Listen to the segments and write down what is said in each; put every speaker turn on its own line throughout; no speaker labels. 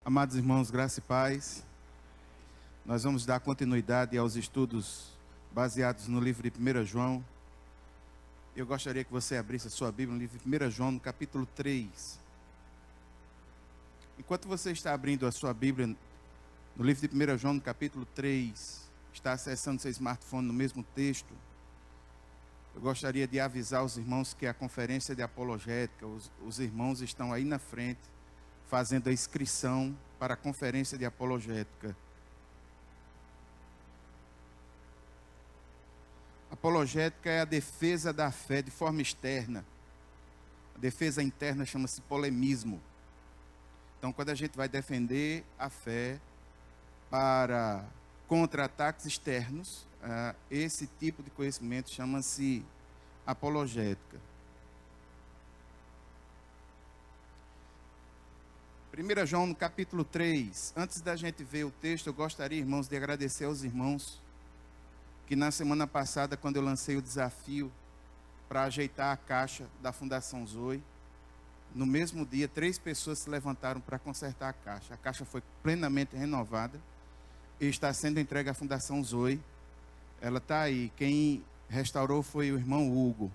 Amados irmãos, graça e paz. Nós vamos dar continuidade aos estudos baseados no livro de 1 João. Eu gostaria que você abrisse a sua Bíblia no livro de 1 João, no capítulo 3. Enquanto você está abrindo a sua Bíblia no livro de 1 João, no capítulo 3, está acessando seu smartphone no mesmo texto, eu gostaria de avisar os irmãos que a conferência de apologética, os irmãos estão aí na frente, fazendo a inscrição para a conferência de apologética. Apologética é a defesa da fé de forma externa. A defesa interna chama-se polemismo. Então, quando a gente vai defender a fé para contra-ataques externos, esse tipo de conhecimento chama-se apologética. 1 João, no capítulo 3, antes da gente ver o texto, eu gostaria, irmãos, de agradecer aos irmãos que na semana passada, quando eu lancei o desafio para ajeitar a caixa da Fundação Zoe, no mesmo dia, 3 pessoas se levantaram para consertar a caixa. A caixa foi plenamente renovada e está sendo entregue à Fundação Zoe. Ela está aí. Quem restaurou foi o irmão Hugo.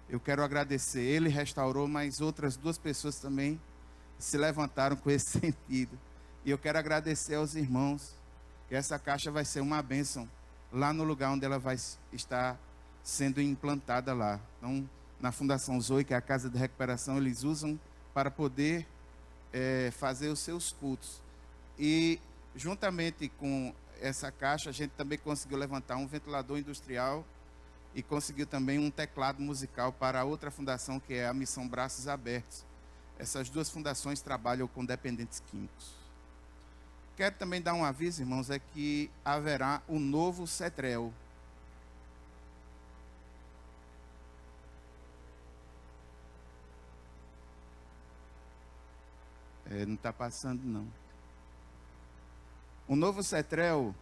Eu quero agradecer. Ele restaurou, mas outras 2 pessoas também se levantaram com esse sentido. E eu quero agradecer aos irmãos que essa caixa vai ser uma bênção lá no lugar onde ela vai estar sendo implantada lá. Então, na Fundação Zoe, que é a casa de recuperação, eles usam para poder fazer os seus cultos. E juntamente com essa caixa, a gente também conseguiu levantar um ventilador industrial e conseguiu também um teclado musical para a outra fundação, que é a Missão Braços Abertos. Essas 2 fundações trabalham com dependentes químicos. Quero também dar um aviso, irmãos, é que haverá um novo CETREL. Não está passando, não. O novo CETREL,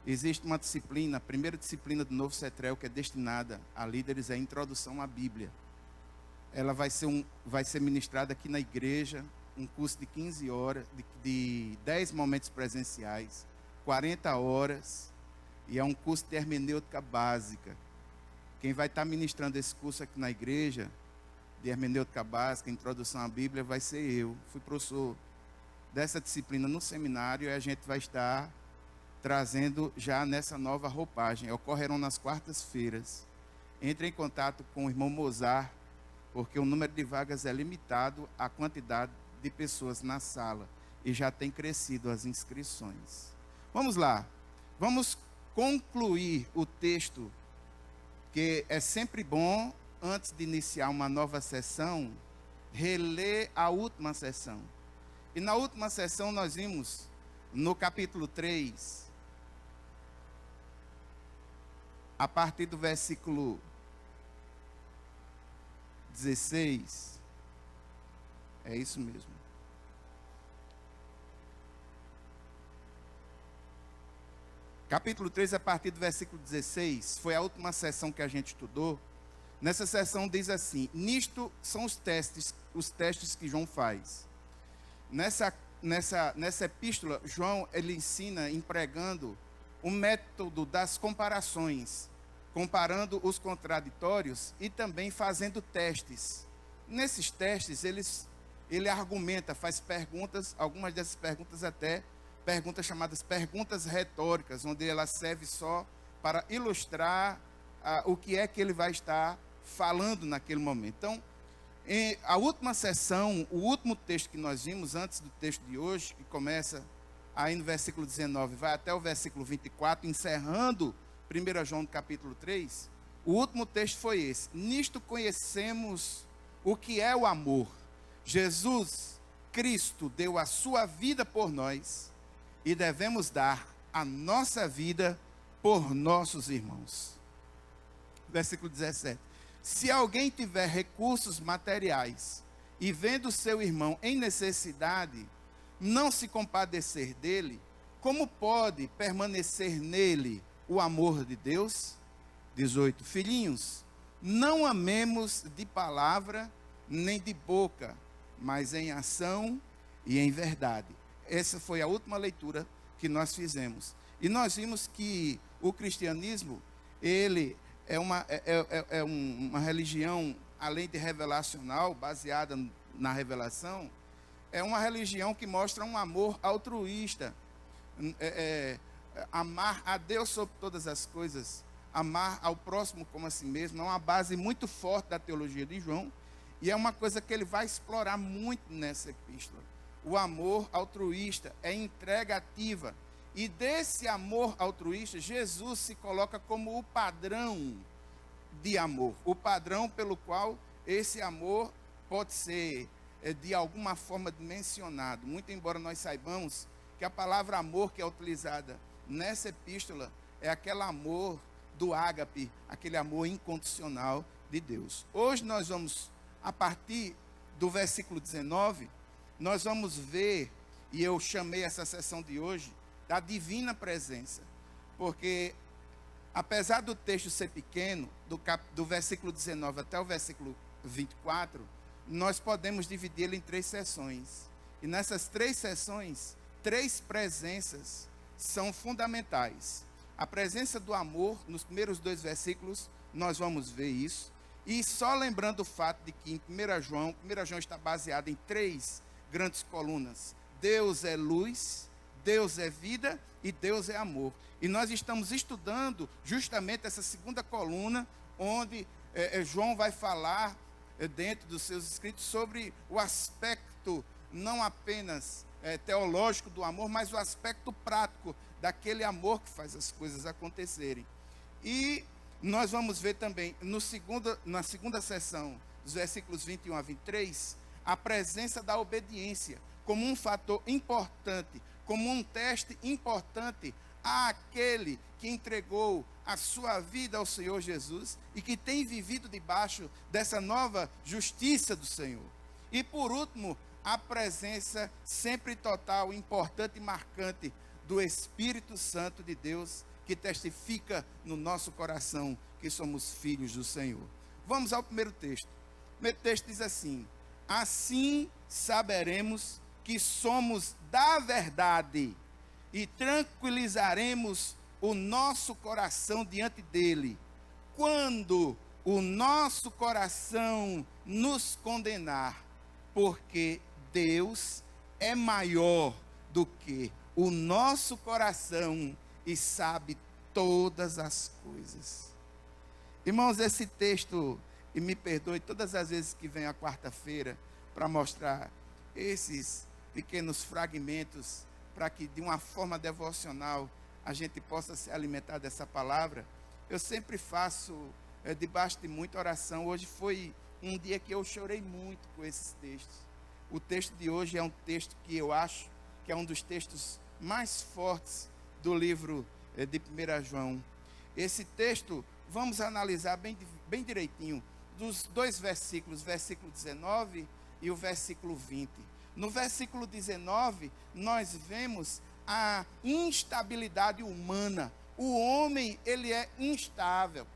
existe uma disciplina, a primeira disciplina do novo CETREL, que é destinada a líderes, é a Introdução à Bíblia. Ela vai ser ministrada aqui na igreja, um curso de 15 horas, de 10 momentos presenciais, 40 horas, e é um curso de hermenêutica básica. Quem vai estar ministrando esse curso aqui na igreja, de hermenêutica básica, introdução à Bíblia, vai ser eu. Fui professor dessa disciplina no seminário e a gente vai estar trazendo já nessa nova roupagem. Ocorrerão nas quartas-feiras. Entre em contato com o irmão Mozart, porque o número de vagas é limitado à quantidade de pessoas na sala e já tem crescido as inscrições. Vamos lá, vamos concluir o texto, que é sempre bom, antes de iniciar uma nova sessão, reler a última sessão. E na última sessão nós vimos, no capítulo 3, a partir do versículo 16, é isso mesmo. Capítulo 3, a partir do versículo 16, foi a última sessão que a gente estudou. Nessa sessão diz assim: nisto são os testes que João faz. Nessa epístola, João, ele ensina empregando o método das comparações, comparando os contraditórios e também fazendo testes. Nesses testes, ele argumenta, faz perguntas, algumas dessas perguntas até perguntas chamadas perguntas retóricas, onde ela serve só para ilustrar o que é que ele vai estar falando naquele momento. Então, a última sessão, o último texto que nós vimos antes do texto de hoje, que começa aí no versículo 19, vai até o versículo 24, encerrando 1 João capítulo 3, o último texto foi esse: nisto conhecemos o que é o amor. Jesus Cristo deu a sua vida por nós e devemos dar a nossa vida por nossos irmãos. Versículo 17: se alguém tiver recursos materiais e vendo seu irmão em necessidade, não se compadecer dele, como pode permanecer nele o amor de Deus? 18: filhinhos, não amemos de palavra nem de boca, mas em ação e em verdade. essa foi a última leitura que nós fizemos. E nós vimos que o cristianismo, ele é uma religião, além de revelacional, baseada na revelação, é uma religião que mostra um amor altruísta. Amar a Deus sobre todas as coisas, amar ao próximo como a si mesmo, é uma base muito forte da teologia de João, e é uma coisa que ele vai explorar muito nessa epístola. O amor altruísta é entrega ativa, e desse amor altruísta, Jesus se coloca como o padrão de amor, o padrão pelo qual esse amor pode ser, de alguma forma, dimensionado. Muito embora nós saibamos que a palavra amor que é utilizada nessa epístola é aquele amor do ágape, aquele amor incondicional de Deus. Hoje nós vamos, a partir do versículo 19, nós vamos ver, e eu chamei essa sessão de hoje, da divina presença, porque apesar do texto ser pequeno, do versículo 19 até o versículo 24, nós podemos dividir ele em 3 sessões. E nessas 3 sessões, 3 presenças são fundamentais. A presença do amor, nos primeiros 2 versículos, nós vamos ver isso. E só lembrando o fato de que em 1 João está baseado em 3 grandes colunas. Deus é luz, Deus é vida e Deus é amor. E nós estamos estudando justamente essa segunda coluna, onde João vai falar, dentro dos seus escritos, sobre o aspecto não apenas teológico do amor, mas o aspecto prático daquele amor que faz as coisas acontecerem. E nós vamos ver também, na segunda sessão, dos versículos 21 a 23, a presença da obediência como um fator importante, como um teste importante àquele que entregou a sua vida ao Senhor Jesus e que tem vivido debaixo dessa nova justiça do Senhor. E por último, a presença sempre total, importante e marcante do Espírito Santo de Deus, que testifica no nosso coração que somos filhos do Senhor. Vamos ao primeiro texto. O primeiro texto diz assim: assim saberemos que somos da verdade e tranquilizaremos o nosso coração diante dele, quando o nosso coração nos condenar, porque Deus é maior do que o nosso coração e sabe todas as coisas. Irmãos, esse texto, e me perdoe todas as vezes que venho à quarta-feira para mostrar esses pequenos fragmentos, para que de uma forma devocional a gente possa se alimentar dessa palavra, eu sempre faço debaixo de muita oração. Hoje foi um dia que eu chorei muito com esses textos. O texto de hoje é um texto que eu acho que é um dos textos mais fortes do livro de 1 João. Esse texto, vamos analisar bem direitinho, dos 2 versículos, versículo 19 e o versículo 20. No versículo 19, nós vemos a instabilidade humana. O homem, ele é instável.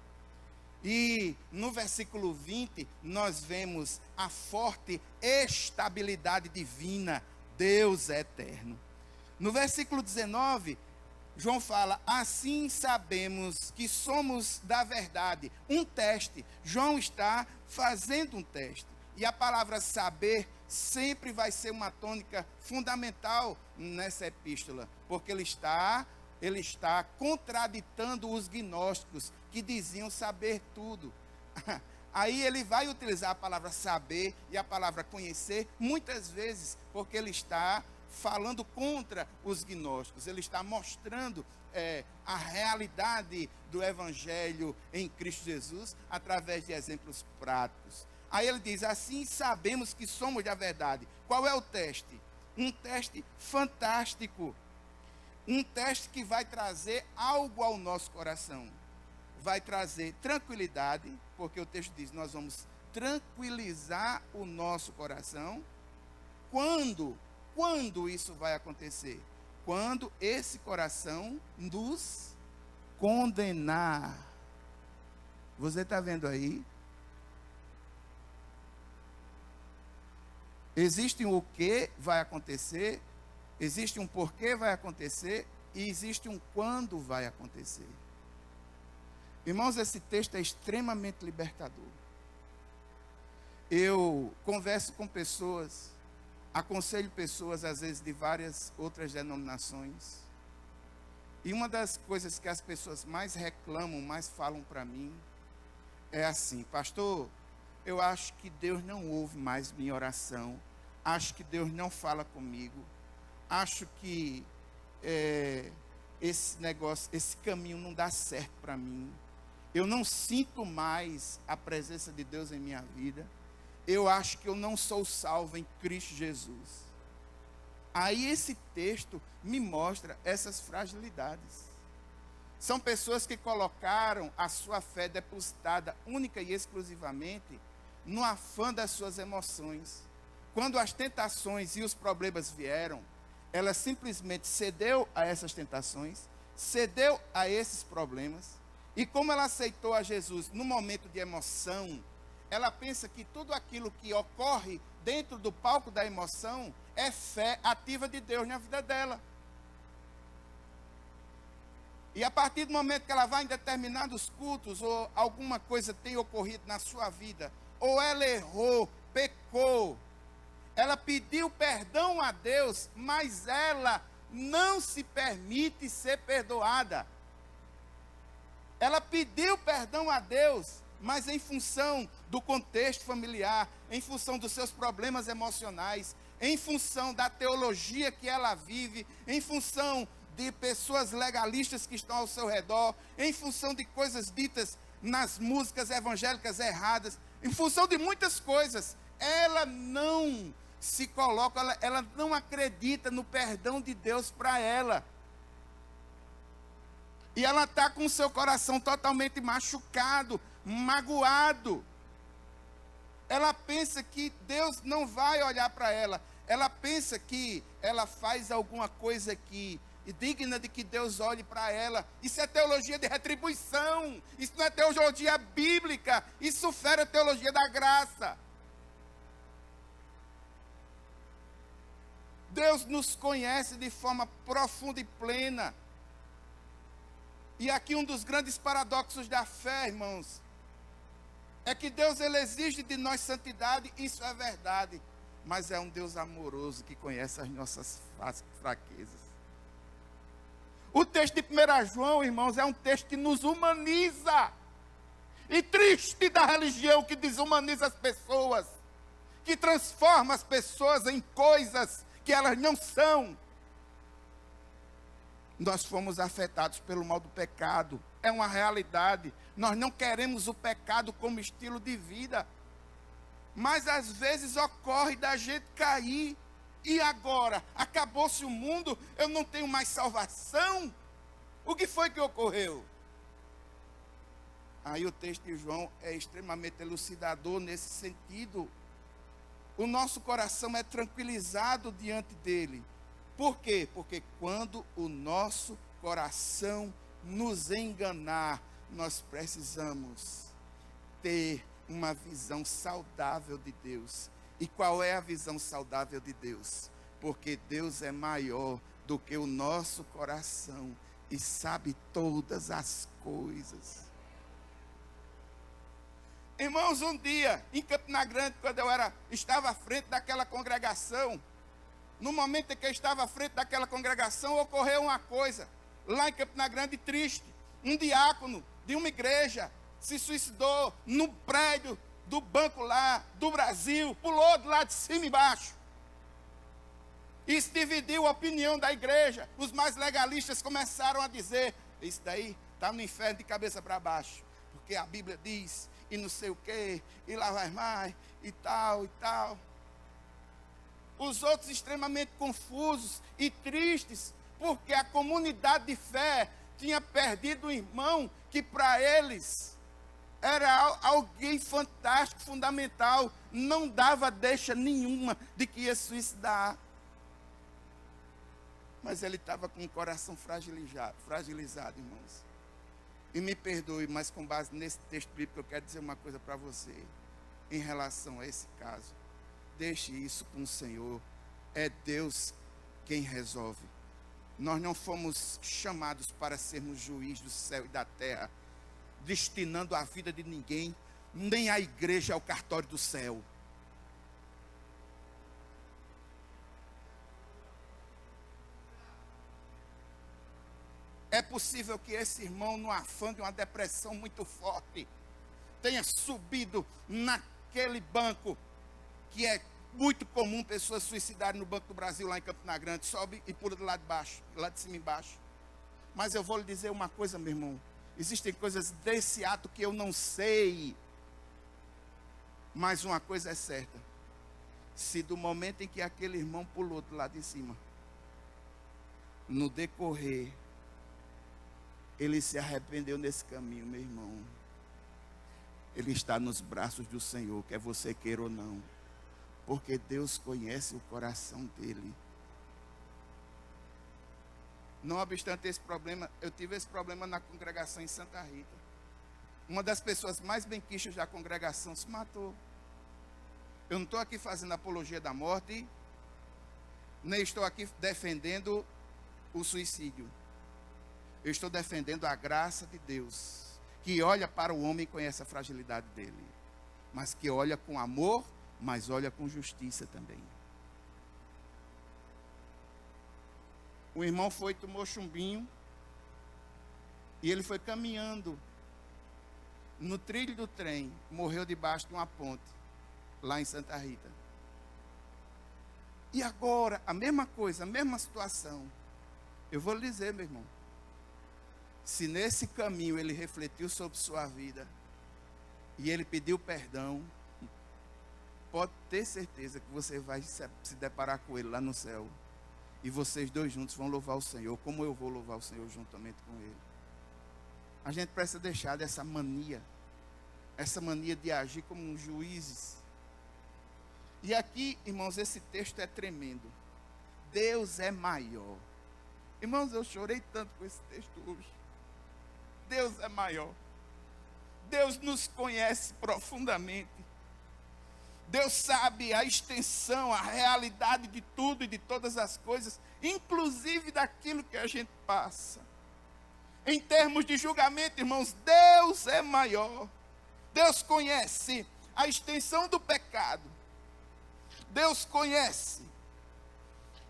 E no versículo 20, nós vemos a forte estabilidade divina. Deus é eterno. No versículo 19, João fala: assim sabemos que somos da verdade. Um teste. João está fazendo um teste. E a palavra saber sempre vai ser uma tônica fundamental nessa epístola, porque ele está contraditando os gnósticos que diziam saber tudo. Aí ele vai utilizar a palavra saber e a palavra conhecer muitas vezes, porque ele está falando contra os gnósticos. Ele está mostrando a realidade do evangelho em Cristo Jesus através de exemplos práticos. Aí ele diz: assim sabemos que somos da verdade. Qual é o teste? Um teste fantástico. Um teste que vai trazer algo ao nosso coração. Vai trazer tranquilidade, porque o texto diz: nós vamos tranquilizar o nosso coração. Quando isso vai acontecer? Quando esse coração nos condenar. Você está vendo aí? Existe o que vai acontecer, Existe um porquê vai acontecer e existe um quando vai acontecer. Irmãos, esse texto é extremamente libertador. Eu converso com pessoas, aconselho pessoas, às vezes, de várias outras denominações. E uma das coisas que as pessoas mais reclamam, mais falam para mim, é assim: pastor, eu acho que Deus não ouve mais minha oração. Acho que Deus não fala comigo. Acho que esse negócio, esse caminho não dá certo para mim. Eu não sinto mais a presença de Deus em minha vida. Eu acho que eu não sou salvo em Cristo Jesus. Aí esse texto me mostra essas fragilidades. São pessoas que colocaram a sua fé depositada única e exclusivamente no afã das suas emoções. Quando as tentações e os problemas vieram, ela simplesmente cedeu a essas tentações, cedeu a esses problemas, e como ela aceitou a Jesus no momento de emoção, ela pensa que tudo aquilo que ocorre dentro do palco da emoção é fé ativa de Deus na vida dela. E a partir do momento que ela vai em determinados cultos, ou alguma coisa tem ocorrido na sua vida, ou ela errou, pecou, ela pediu perdão a Deus, mas ela não se permite ser perdoada. Ela pediu perdão a Deus, mas em função do contexto familiar, em função dos seus problemas emocionais, em função da teologia que ela vive, em função de pessoas legalistas que estão ao seu redor, em função de coisas ditas nas músicas evangélicas erradas, em função de muitas coisas, ela não se coloca, ela não acredita no perdão de Deus para ela. E ela está com o seu coração totalmente machucado, magoado. Ela pensa que Deus não vai olhar para ela. Ela pensa que ela faz alguma coisa que digna de que Deus olhe para ela. Isso é teologia de retribuição. Isso não é teologia bíblica. Isso fere a teologia da graça. Deus nos conhece de forma profunda e plena. E aqui um dos grandes paradoxos da fé, irmãos, é que Deus, ele exige de nós santidade, isso é verdade, mas é um Deus amoroso que conhece as nossas fraquezas. O texto de 1 João, irmãos, é um texto que nos humaniza. E triste da religião que desumaniza as pessoas, que transforma as pessoas em coisas que elas não são. Nós fomos afetados pelo mal do pecado. É uma realidade. Nós não queremos o pecado como estilo de vida. Mas às vezes ocorre da gente cair. E agora? Acabou-se o mundo? Eu não tenho mais salvação? O que foi que ocorreu? Aí o texto de João é extremamente elucidador nesse sentido. O nosso coração é tranquilizado diante dele. Por quê? Porque quando o nosso coração nos enganar, nós precisamos ter uma visão saudável de Deus. E qual é a visão saudável de Deus? Porque Deus é maior do que o nosso coração e sabe todas as coisas. Irmãos, um dia, em Campina Grande, quando eu estava à frente daquela congregação, no momento em que eu estava à frente daquela congregação, ocorreu uma coisa, lá em Campina Grande, triste. Um diácono de uma igreja se suicidou no prédio do banco lá, do Brasil, pulou do lado de cima e embaixo. Isso dividiu a opinião da igreja. Os mais legalistas começaram a dizer, isso daí está no inferno de cabeça para baixo, porque a Bíblia diz, e não sei o quê, e lá vai mais, e tal, e tal. Os outros extremamente confusos e tristes, porque a comunidade de fé tinha perdido um irmão que para eles era alguém fantástico, fundamental, não dava deixa nenhuma de que ia suicidar. Mas ele estava com o coração fragilizado, irmãos. E me perdoe, mas com base nesse texto bíblico, eu quero dizer uma coisa para você, em relação a esse caso. Deixe isso com o Senhor. É Deus quem resolve. Nós não fomos chamados para sermos juiz do céu e da terra, destinando a vida de ninguém, nem a igreja ao cartório do céu. É possível que esse irmão, no afã de uma depressão muito forte, tenha subido naquele banco, que é muito comum pessoas suicidarem no Banco do Brasil, lá em Campina Grande, sobe e pula do lado de baixo, lá de cima embaixo. Mas eu vou lhe dizer uma coisa, meu irmão, existem coisas desse ato que eu não sei, mas uma coisa é certa, se do momento em que aquele irmão pulou do lado de cima, no decorrer, ele se arrependeu nesse caminho, meu irmão, ele está nos braços do Senhor, quer você queira ou não, porque Deus conhece o coração dele. Não obstante esse problema, eu tive esse problema na congregação em Santa Rita. Uma das pessoas mais benquistas da congregação se matou. Eu não estou aqui fazendo apologia da morte, nem estou aqui defendendo o suicídio. Eu estou defendendo a graça de Deus, que olha para o homem e conhece a fragilidade dele, mas que olha com amor, mas olha com justiça também. O irmão tomou chumbinho, e ele foi caminhando no trilho do trem, morreu debaixo de uma ponte, lá em Santa Rita. E agora, a mesma coisa, a mesma situação. Eu vou lhe dizer, meu irmão, se nesse caminho ele refletiu sobre sua vida, e ele pediu perdão, pode ter certeza que você vai se deparar com ele lá no céu. E vocês dois juntos vão louvar o Senhor, como eu vou louvar o Senhor juntamente com ele. A gente precisa deixar dessa mania, essa mania de agir como juízes. E aqui, irmãos, esse texto é tremendo. Deus é maior. Irmãos, eu chorei tanto com esse texto hoje. Deus é maior. Deus nos conhece profundamente. Deus sabe a extensão, a realidade de tudo e de todas as coisas, inclusive daquilo que a gente passa. Em termos de julgamento, irmãos, Deus é maior. Deus conhece a extensão do pecado. Deus conhece.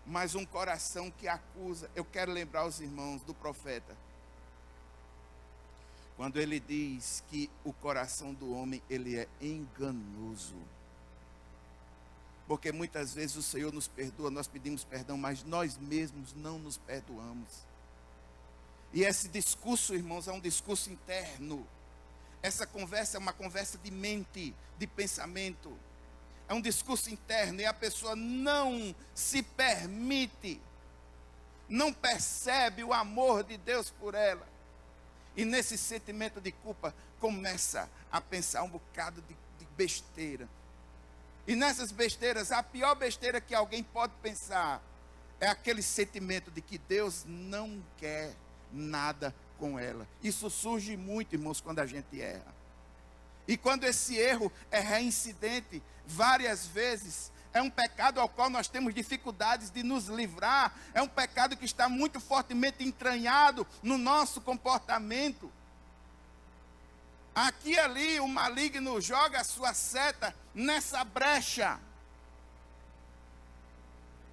Mas um coração que acusa, eu quero lembrar os irmãos do profeta, quando ele diz que o coração do homem, ele é enganoso. Porque muitas vezes o Senhor nos perdoa, nós pedimos perdão, mas nós mesmos não nos perdoamos. E esse discurso, irmãos, é um discurso interno. Essa conversa é uma conversa de mente, de pensamento. É um discurso interno e a pessoa não se permite, não percebe o amor de Deus por ela. E nesse sentimento de culpa, começa a pensar um bocado de besteira. E nessas besteiras, a pior besteira que alguém pode pensar é aquele sentimento de que Deus não quer nada com ela. Isso surge muito, irmãos, quando a gente erra. E quando esse erro é reincidente, várias vezes, é um pecado ao qual nós temos dificuldades de nos livrar, é um pecado que está muito fortemente entranhado no nosso comportamento. Aqui e ali o maligno joga a sua seta nessa brecha.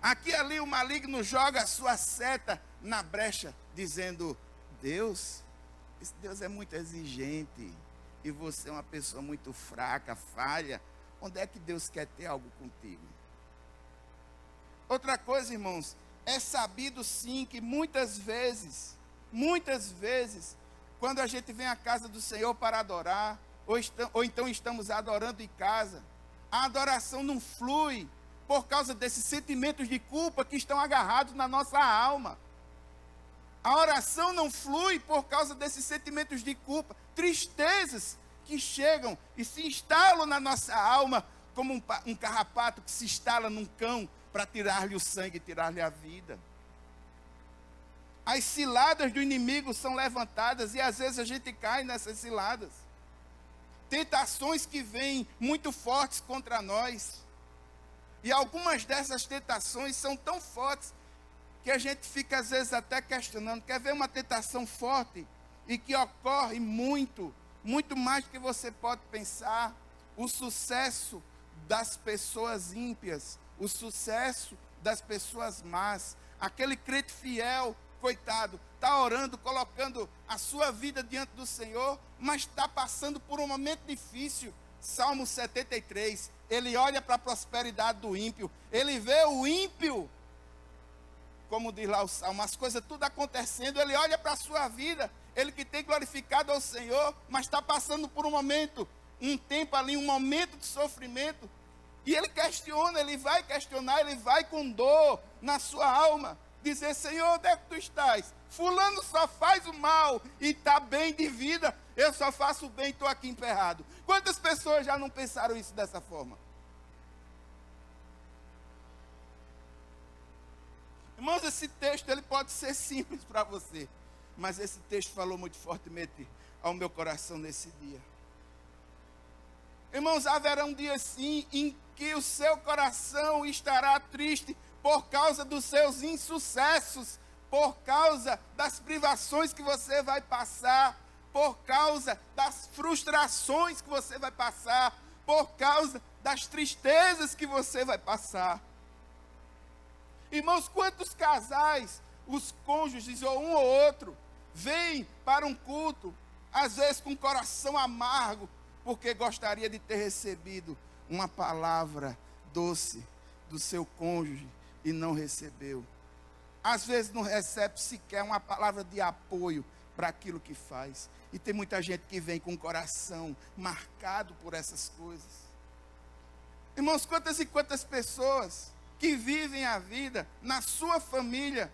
Aqui e ali o maligno joga a sua seta na brecha, dizendo: Deus, esse Deus é muito exigente, e você é uma pessoa muito fraca, falha. Onde é que Deus quer ter algo contigo? Outra coisa, irmãos, é sabido sim que muitas vezes, quando a gente vem à casa do Senhor para adorar, ou então estamos adorando em casa, a adoração não flui por causa desses sentimentos de culpa que estão agarrados na nossa alma. A oração não flui por causa desses sentimentos de culpa, tristezas que chegam e se instalam na nossa alma, como um carrapato que se instala num cão para tirar-lhe o sangue, tirar-lhe a vida. As ciladas do inimigo são levantadas e às vezes a gente cai nessas ciladas. Tentações que vêm muito fortes contra nós. E algumas dessas tentações são tão fortes que a gente fica às vezes até questionando. Quer ver uma tentação forte e que ocorre muito mais do que você pode pensar? O sucesso das pessoas ímpias, o sucesso das pessoas más. Aquele crente fiel, coitado, está orando, colocando a sua vida diante do Senhor, mas está passando por um momento difícil. Salmo 73, ele olha para a prosperidade do ímpio, ele vê o ímpio, como diz lá o Salmo, as coisas tudo acontecendo, ele olha para a sua vida, ele que tem glorificado ao Senhor, mas está passando por um momento, um tempo ali, um momento de sofrimento, e ele questiona, ele vai questionar, ele vai com dor na sua alma, dizer: Senhor, onde é que tu estás? Fulano só faz o mal e está bem de vida, eu só faço o bem e estou aqui emperrado. Quantas pessoas já não pensaram isso dessa forma? Irmãos, esse texto ele pode ser simples para você, mas esse texto falou muito fortemente ao meu coração nesse dia. Irmãos, haverá um dia sim em que o seu coração estará triste por causa dos seus insucessos, por causa das privações que você vai passar, por causa das frustrações que você vai passar, por causa das tristezas que você vai passar. Irmãos, quantos casais, os cônjuges ou um ou outro, vêm para um culto, às vezes com o coração amargo, porque gostaria de ter recebido uma palavra doce do seu cônjuge e não recebeu. Às vezes não recebe sequer uma palavra de apoio para aquilo que faz. E tem muita gente que vem com o coração marcado por essas coisas. Irmãos, quantas e quantas pessoas que vivem a vida na sua família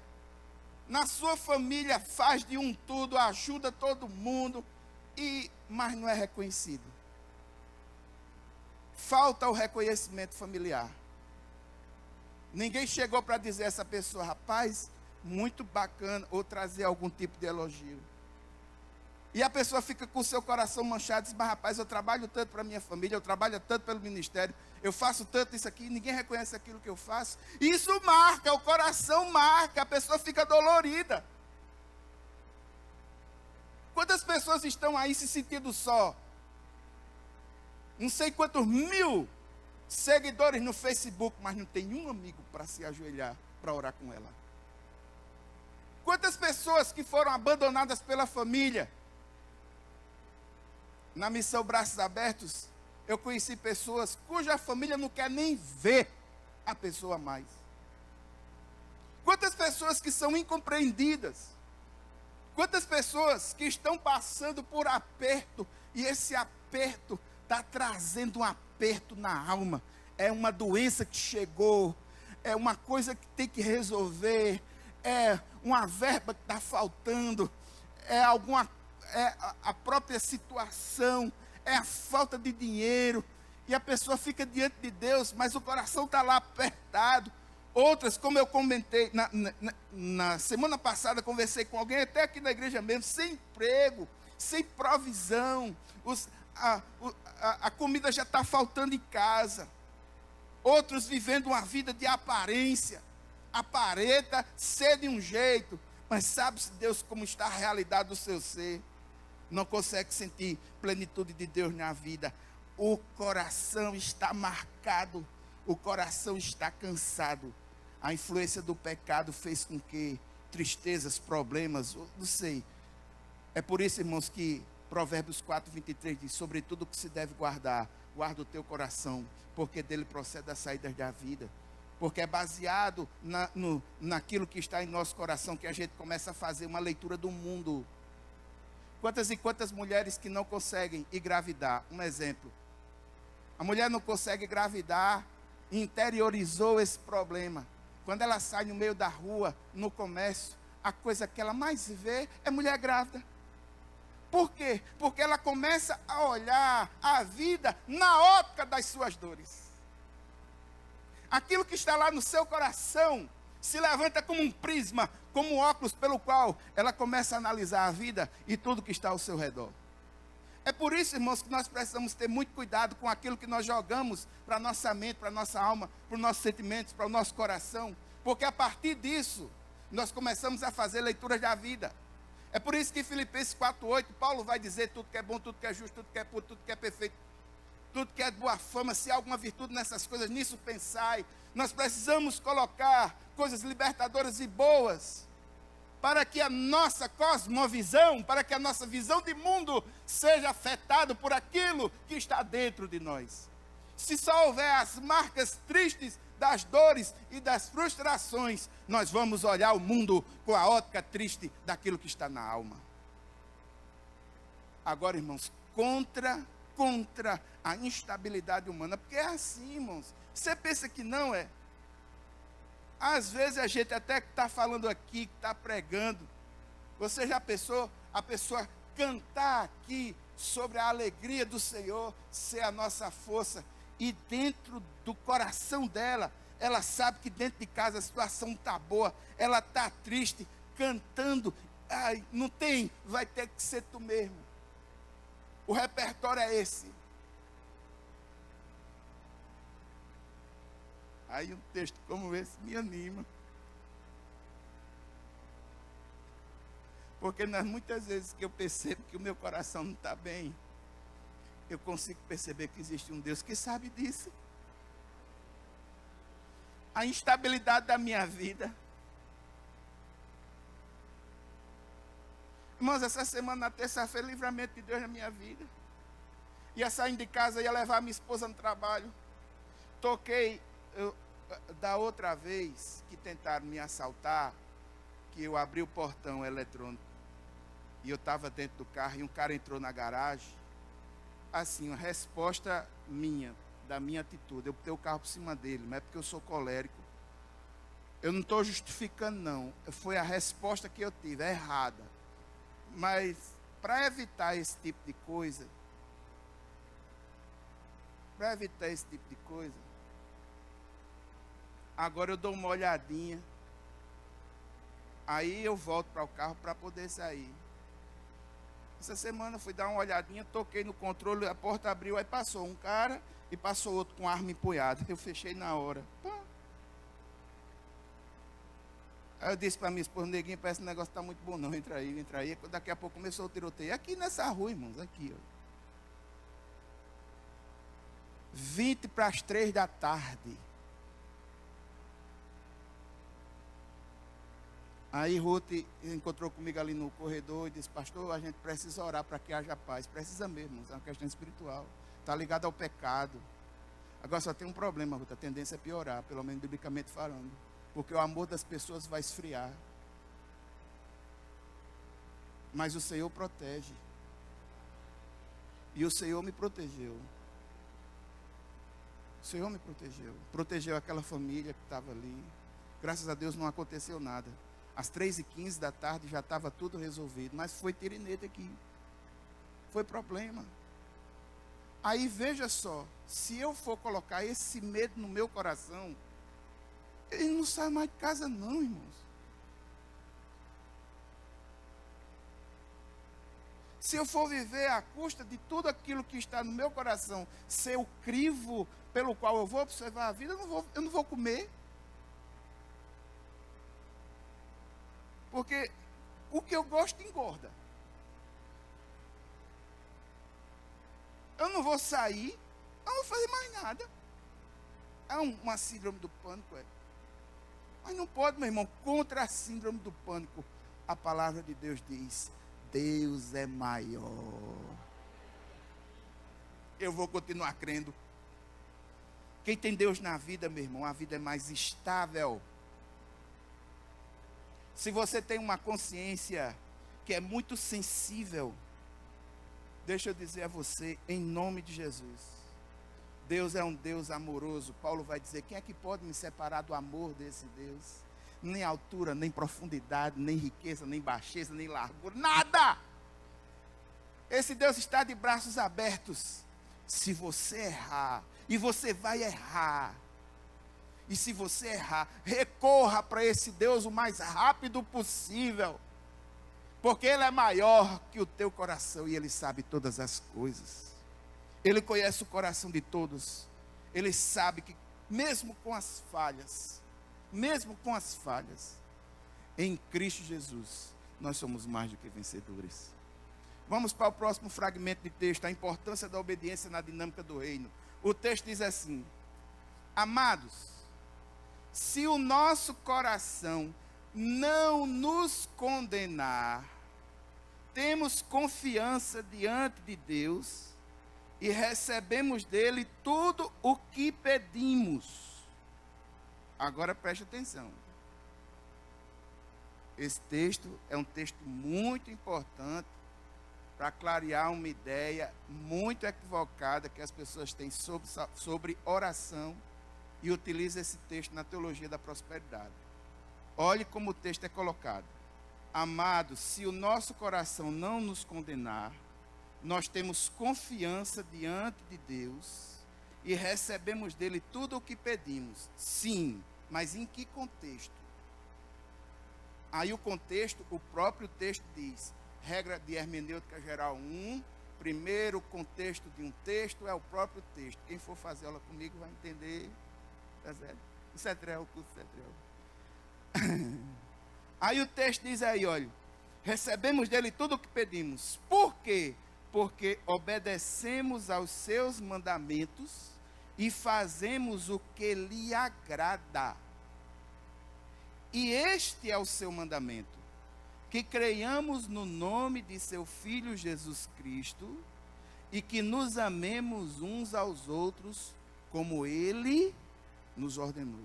faz de um tudo, ajuda todo mundo, mas não é reconhecido. Falta o reconhecimento familiar. Ninguém chegou para dizer a essa pessoa: rapaz, muito bacana, ou trazer algum tipo de elogio. E a pessoa fica com o seu coração manchado e diz: mas rapaz, eu trabalho tanto para a minha família, eu trabalho tanto pelo ministério, eu faço tanto isso aqui, ninguém reconhece aquilo que eu faço. E isso marca, o coração marca, a pessoa fica dolorida. Quantas pessoas estão aí se sentindo só? Não sei quantos mil seguidores no Facebook, mas não tem um amigo para se ajoelhar, para orar com ela. Quantas pessoas que foram abandonadas pela família? Na missão Braços Abertos, eu conheci pessoas cuja família não quer nem ver a pessoa mais. Quantas pessoas que são incompreendidas? Quantas pessoas que estão passando por aperto, e esse aperto está trazendo um aperto na alma. É uma doença que chegou, é uma coisa que tem que resolver, é uma verba que está faltando, é a própria situação, é a falta de dinheiro, e a pessoa fica diante de Deus, mas o coração está lá apertado. Outras, como eu comentei, na semana passada, conversei com alguém, até aqui na igreja mesmo, sem emprego, sem provisão, a comida já está faltando em casa. Outros vivendo uma vida de aparência, aparenta ser de um jeito, mas sabe-se Deus como está a realidade do seu ser. Não consegue sentir plenitude de Deus na vida. O coração está marcado, o coração está cansado. A influência do pecado fez com que tristezas, problemas, não sei. É por isso, irmãos, que Provérbios 4:23 diz: sobretudo o que se deve guardar, guarda o teu coração, porque dele procede as saídas da vida. Porque é baseado naquilo que está em nosso coração que a gente começa a fazer uma leitura do mundo. Quantas e quantas mulheres que não conseguem engravidar? Um exemplo. A mulher não consegue engravidar, interiorizou esse problema. Quando ela sai no meio da rua, no comércio, a coisa que ela mais vê é mulher grávida. Por quê? Porque ela começa a olhar a vida na ótica das suas dores. Aquilo que está lá no seu coração se levanta como um prisma, como um óculos pelo qual ela começa a analisar a vida e tudo que está ao seu redor. É por isso, irmãos, que nós precisamos ter muito cuidado com aquilo que nós jogamos para a nossa mente, para a nossa alma, para os nossos sentimentos, para o nosso coração. Porque a partir disso, nós começamos a fazer leituras da vida. É por isso que em Filipenses 4:8, Paulo vai dizer: tudo que é bom, tudo que é justo, tudo que é puro, tudo que é perfeito, tudo que é de boa fama, se há alguma virtude nessas coisas, nisso pensai. Nós precisamos colocar coisas libertadoras e boas, para que a nossa cosmovisão, para que a nossa visão de mundo seja afetada por aquilo que está dentro de nós. Se só houver as marcas tristes das dores e das frustrações, nós vamos olhar o mundo com a ótica triste daquilo que está na alma. Agora, irmãos, contra a instabilidade humana, porque é assim, irmãos. Você pensa que não é? Às vezes a gente até que está falando aqui, que está pregando, você já pensou a pessoa cantar aqui sobre a alegria do Senhor ser a nossa força, e dentro do coração dela, ela sabe que dentro de casa a situação não está boa, ela está triste, cantando, ai, não tem, vai ter que ser tu mesmo. O repertório é esse. Aí um texto como esse me anima. Porque muitas vezes que eu percebo que o meu coração não está bem, eu consigo perceber que existe um Deus que sabe disso. A instabilidade da minha vida. Irmãos, essa semana, na terça-feira, livramento de Deus na minha vida. Ia saindo de casa, ia levar minha esposa no trabalho. Toquei, da outra vez que tentaram me assaltar, que eu abri o portão eletrônico, e eu estava dentro do carro, e um cara entrou na garagem. Assim, a resposta minha, da minha atitude, eu botei o carro por cima dele, não é porque eu sou colérico. Eu não estou justificando, não. Foi a resposta que eu tive, é errada. Mas, para evitar esse tipo de coisa, agora eu dou uma olhadinha, aí eu volto para o carro para poder sair. Essa semana eu fui dar uma olhadinha, toquei no controle, a porta abriu, aí passou um cara e passou outro com arma empunhada. Eu fechei na hora. Aí eu disse para minha esposa: neguinho, parece que o negócio está muito bom não, entra aí. Daqui a pouco começou o tiroteio. Aqui nessa rua, irmãos, aqui, ó. 20 para as 3 da tarde. Aí Ruth encontrou comigo ali no corredor e disse: pastor, a gente precisa orar para que haja paz. Precisa mesmo, é uma questão espiritual. Está ligado ao pecado. Agora só tem um problema, Ruth, a tendência é piorar, pelo menos biblicamente falando. Porque o amor das pessoas vai esfriar. Mas o Senhor protege. E o Senhor me protegeu. O Senhor me protegeu. Protegeu aquela família que estava ali. Graças a Deus não aconteceu nada. Às 3h15 da tarde já estava tudo resolvido. Mas foi tirinete aqui. Foi problema. Aí veja só. Se eu for colocar esse medo no meu coração, ele não sai mais de casa não, irmãos. Se eu for viver à custa de tudo aquilo que está no meu coração ser o crivo pelo qual eu vou observar a vida, eu não vou comer. Porque o que eu gosto engorda. Eu não vou sair, eu não vou fazer mais nada. É uma síndrome do pânico, é. Mas não pode, meu irmão, contra a síndrome do pânico, a palavra de Deus diz: Deus é maior. Eu vou continuar crendo. Quem tem Deus na vida, meu irmão, a vida é mais estável. Se você tem uma consciência que é muito sensível, deixa eu dizer a você, em nome de Jesus, Deus é um Deus amoroso. Paulo vai dizer: quem é que pode me separar do amor desse Deus? Nem altura, nem profundidade, nem riqueza, nem baixeza, nem largura, nada. Esse Deus está de braços abertos. Se você errar, e você vai errar, e se você errar, recorra para esse Deus o mais rápido possível, porque Ele é maior que o teu coração e Ele sabe todas as coisas. Ele conhece o coração de todos. Ele sabe que mesmo com as falhas, Em Cristo Jesus, nós somos mais do que vencedores. Vamos para o próximo fragmento de texto, a importância da obediência na dinâmica do reino. O texto diz assim: amados, se o nosso coração não nos condenar, temos confiança diante de Deus e recebemos dele tudo o que pedimos. Agora preste atenção. Esse texto é um texto muito importante para clarear uma ideia muito equivocada que as pessoas têm sobre oração e utilizam esse texto na teologia da prosperidade. Olhe como o texto é colocado. Amados, se o nosso coração não nos condenar, nós temos confiança diante de Deus e recebemos dele tudo o que pedimos. Sim, mas em que contexto? Aí o contexto, o próprio texto diz, regra de hermenêutica geral 1, primeiro contexto de um texto é o próprio texto. Quem for fazer aula comigo vai entender. Tá certo? O CETREL, o curso CETREL. Aí o texto diz aí, olha, recebemos dele tudo o que pedimos. Por quê? Porque obedecemos aos seus mandamentos e fazemos o que lhe agrada. E este é o seu mandamento, que creiamos no nome de seu Filho Jesus Cristo e que nos amemos uns aos outros como ele nos ordenou.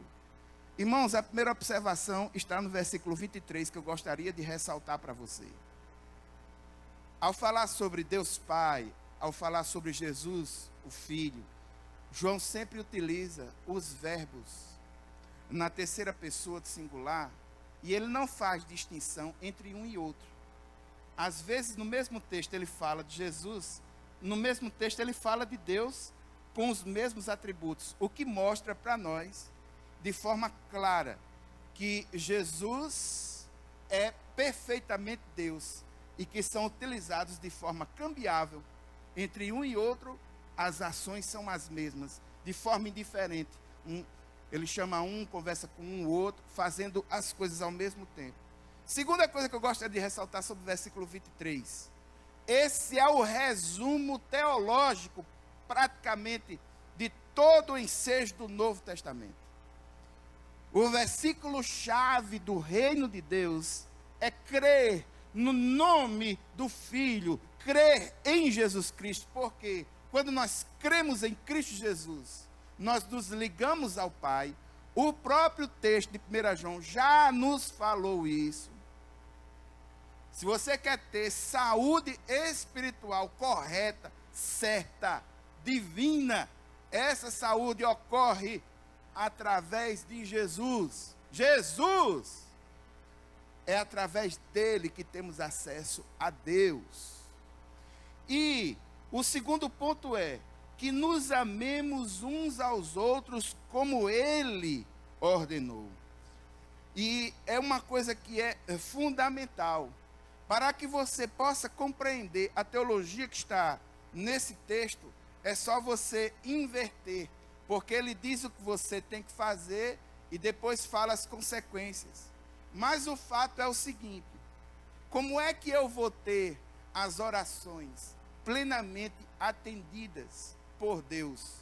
Irmãos, a primeira observação está no versículo 23, que eu gostaria de ressaltar para você. Ao falar sobre Deus Pai, ao falar sobre Jesus, o Filho, João sempre utiliza os verbos na terceira pessoa do singular, e ele não faz distinção entre um e outro. Às vezes, no mesmo texto, ele fala de Jesus, no mesmo texto, ele fala de Deus com os mesmos atributos, o que mostra para nós, de forma clara, que Jesus é perfeitamente Deus, e que são utilizados de forma cambiável. Entre um e outro, as ações são as mesmas, de forma indiferente. Ele chama um, conversa com um outro, fazendo as coisas ao mesmo tempo. Segunda coisa que eu gostaria de ressaltar sobre o versículo 23. Esse é o resumo teológico, praticamente, de todo o ensejo do Novo Testamento. O versículo-chave do reino de Deus é crer no nome do Filho, crer em Jesus Cristo. Porque quando nós cremos em Cristo Jesus, nós nos ligamos ao Pai. O próprio texto de 1 João já nos falou isso. Se você quer ter saúde espiritual correta, certa, divina, essa saúde ocorre através de Jesus. Jesus! É através dele que temos acesso a Deus. E o segundo ponto é que nos amemos uns aos outros como ele ordenou. E é uma coisa que é fundamental. Para que você possa compreender a teologia que está nesse texto, é só você inverter. Porque ele diz o que você tem que fazer e depois fala as consequências. Mas o fato é o seguinte: como é que eu vou ter as orações plenamente atendidas por Deus?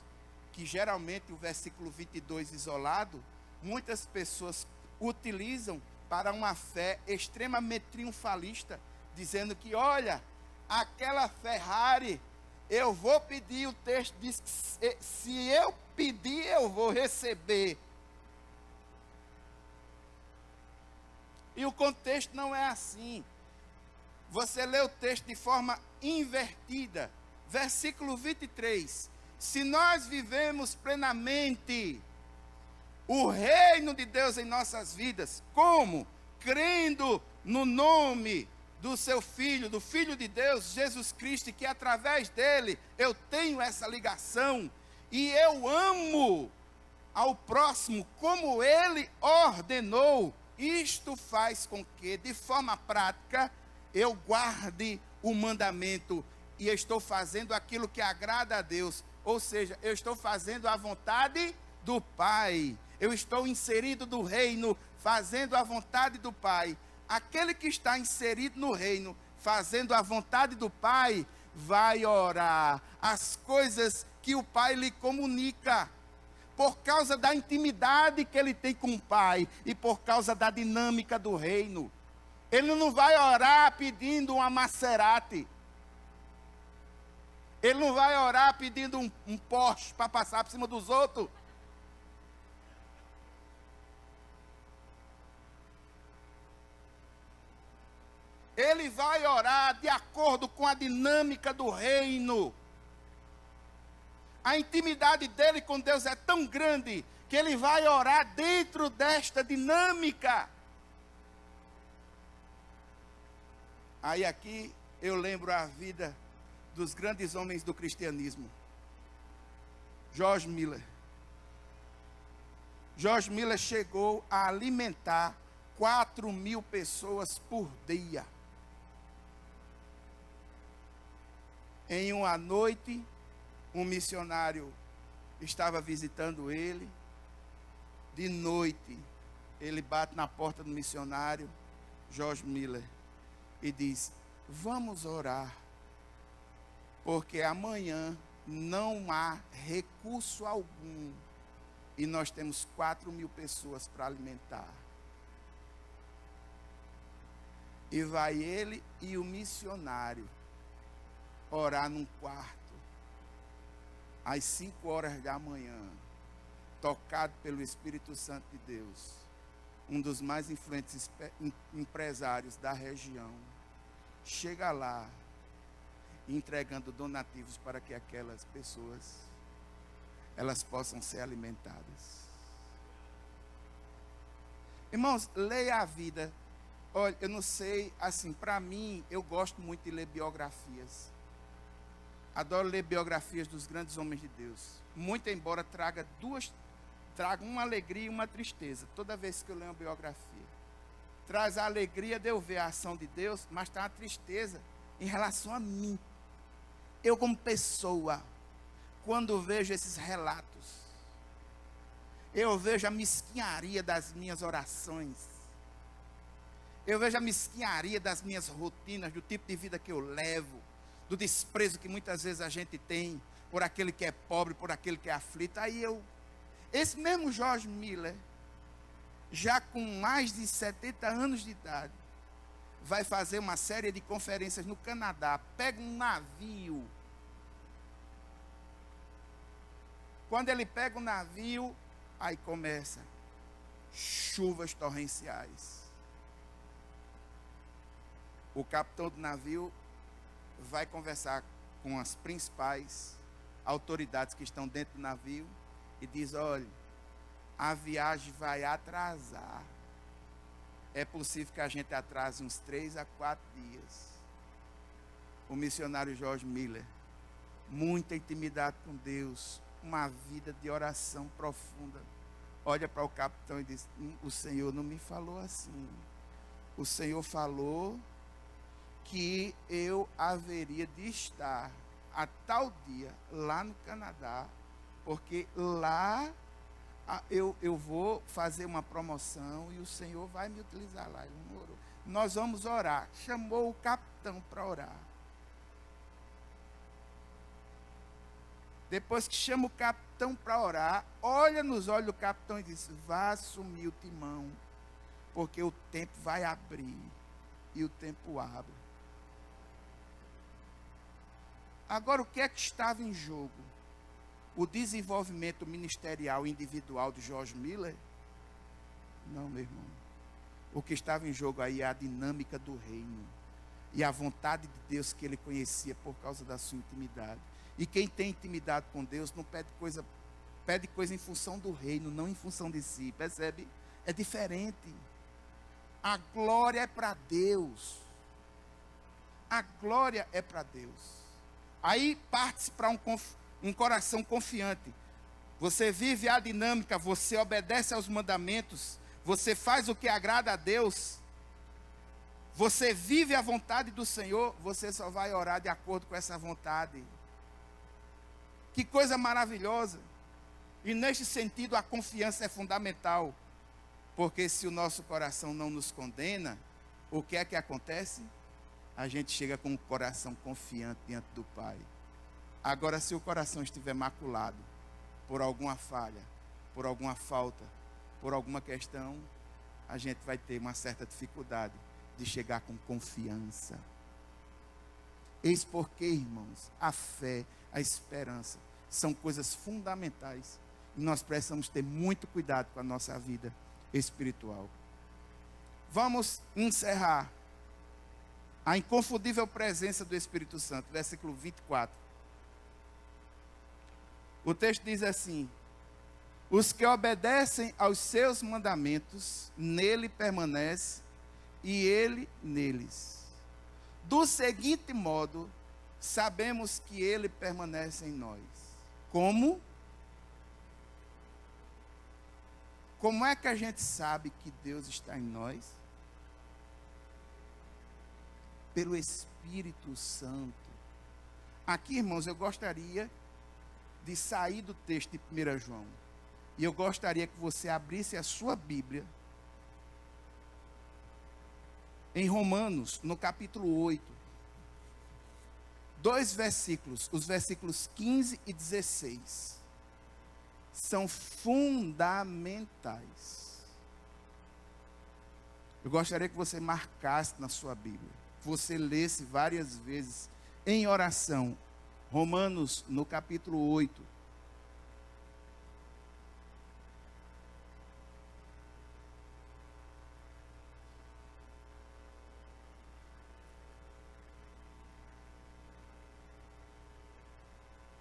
Que geralmente o versículo 22 isolado, muitas pessoas utilizam para uma fé extremamente triunfalista, dizendo que, olha, aquela Ferrari, eu vou pedir, o texto diz que se eu pedir, eu vou receber. E o contexto não é assim. Você lê o texto de forma invertida. Versículo 23. Se nós vivemos plenamente o reino de Deus em nossas vidas, como? Crendo no nome do seu Filho, do Filho de Deus, Jesus Cristo, que através dele eu tenho essa ligação, e eu amo ao próximo como ele ordenou. Isto faz com que, de forma prática, eu guarde o mandamento e eu estou fazendo aquilo que agrada a Deus. Ou seja, eu estou fazendo a vontade do Pai. eu estou inserido no reino, fazendo a vontade do Pai. Aquele que está inserido no reino, fazendo a vontade do Pai, vai orar as coisas que o Pai lhe comunica, por causa da intimidade que ele tem com o Pai e por causa da dinâmica do reino. Ele não vai orar pedindo uma Maserati. Ele não vai orar pedindo um Porsche para passar por cima dos outros. Ele vai orar de acordo com a dinâmica do reino. A intimidade dele com Deus é tão grande que ele vai orar dentro desta dinâmica. Aí aqui eu lembro a vida dos grandes homens do cristianismo. George Miller. George Miller chegou a alimentar 4.000 pessoas por dia. Em uma noite, um missionário estava visitando ele. De noite, ele bate na porta do missionário, George Miller, e diz: vamos orar, porque amanhã não há recurso algum e nós temos 4.000 pessoas para alimentar. E vai ele e o missionário orar num quarto, às 5 horas da manhã, tocado pelo Espírito Santo de Deus, um dos mais influentes empresários da região, chega lá, entregando donativos para que aquelas pessoas, elas possam ser alimentadas. Irmãos, leia a vida. Olha, eu não sei, assim, para mim, eu gosto muito de ler biografias. Adoro ler biografias dos grandes homens de Deus. Muito embora traga uma alegria e uma tristeza. Toda vez que eu leio uma biografia. Traz a alegria de eu ver a ação de Deus, mas está uma tristeza em relação a mim. Eu como pessoa, quando vejo esses relatos, eu vejo a mesquinharia das minhas orações. Eu vejo a mesquinharia das minhas rotinas, do tipo de vida que eu levo, do desprezo que muitas vezes a gente tem por aquele que é pobre, por aquele que é aflito. Esse mesmo George Miller, já com mais de 70 anos de idade, vai fazer uma série de conferências no Canadá, pega um navio. Quando ele pega o navio, aí começa chuvas torrenciais. O capitão do navio vai conversar com as principais autoridades que estão dentro do navio e diz: olha, a viagem vai atrasar. É possível que a gente atrase uns 3 a 4 dias. O missionário George Miller, muita intimidade com Deus, uma vida de oração profunda, olha para o capitão e diz: o Senhor não me falou assim. O Senhor falou que eu haveria de estar a tal dia lá no Canadá, porque lá eu vou fazer uma promoção e o Senhor vai me utilizar lá. Ele não orou. Nós vamos orar. Chamou o capitão para orar. Depois que chama o capitão para orar, olha nos olhos do capitão e diz: vá assumir o timão, porque o tempo vai abrir. E o tempo abre. Agora, o que é que estava em jogo? O desenvolvimento ministerial individual de George Miller? Não, meu irmão. O que estava em jogo aí é a dinâmica do reino. E a vontade de Deus que ele conhecia por causa da sua intimidade. E quem tem intimidade com Deus não pede coisa em função do reino, não em função de si. Percebe? É diferente. A glória é para Deus. A glória é para Deus. Aí parte-se para um coração confiante. Você vive a dinâmica, você obedece aos mandamentos, você faz o que agrada a Deus, você vive a vontade do Senhor, você só vai orar de acordo com essa vontade. Que coisa maravilhosa. E neste sentido, a confiança é fundamental. Porque se o nosso coração não nos condena, o que é que acontece? A gente chega com o coração confiante diante do Pai. Agora, se o coração estiver maculado por alguma falha, por alguma falta, por alguma questão, a gente vai ter uma certa dificuldade de chegar com confiança. Eis porque, irmãos, a fé, a esperança são coisas fundamentais e nós precisamos ter muito cuidado com a nossa vida espiritual. Vamos encerrar. A inconfundível presença do Espírito Santo, versículo 24. O texto diz assim: os que obedecem aos seus mandamentos, nele permanece e ele neles. Do seguinte modo, sabemos que ele permanece em nós. Como? Como é que a gente sabe que Deus está em nós? Pelo Espírito Santo. Aqui, irmãos, eu gostaria de sair do texto de 1 João. E eu gostaria que você abrisse a sua Bíblia em Romanos, no capítulo 8. 2 versículos, os versículos 15 e 16. São fundamentais. Eu gostaria que você marcasse na sua Bíblia, que você lesse várias vezes em oração. Romanos, no capítulo 8.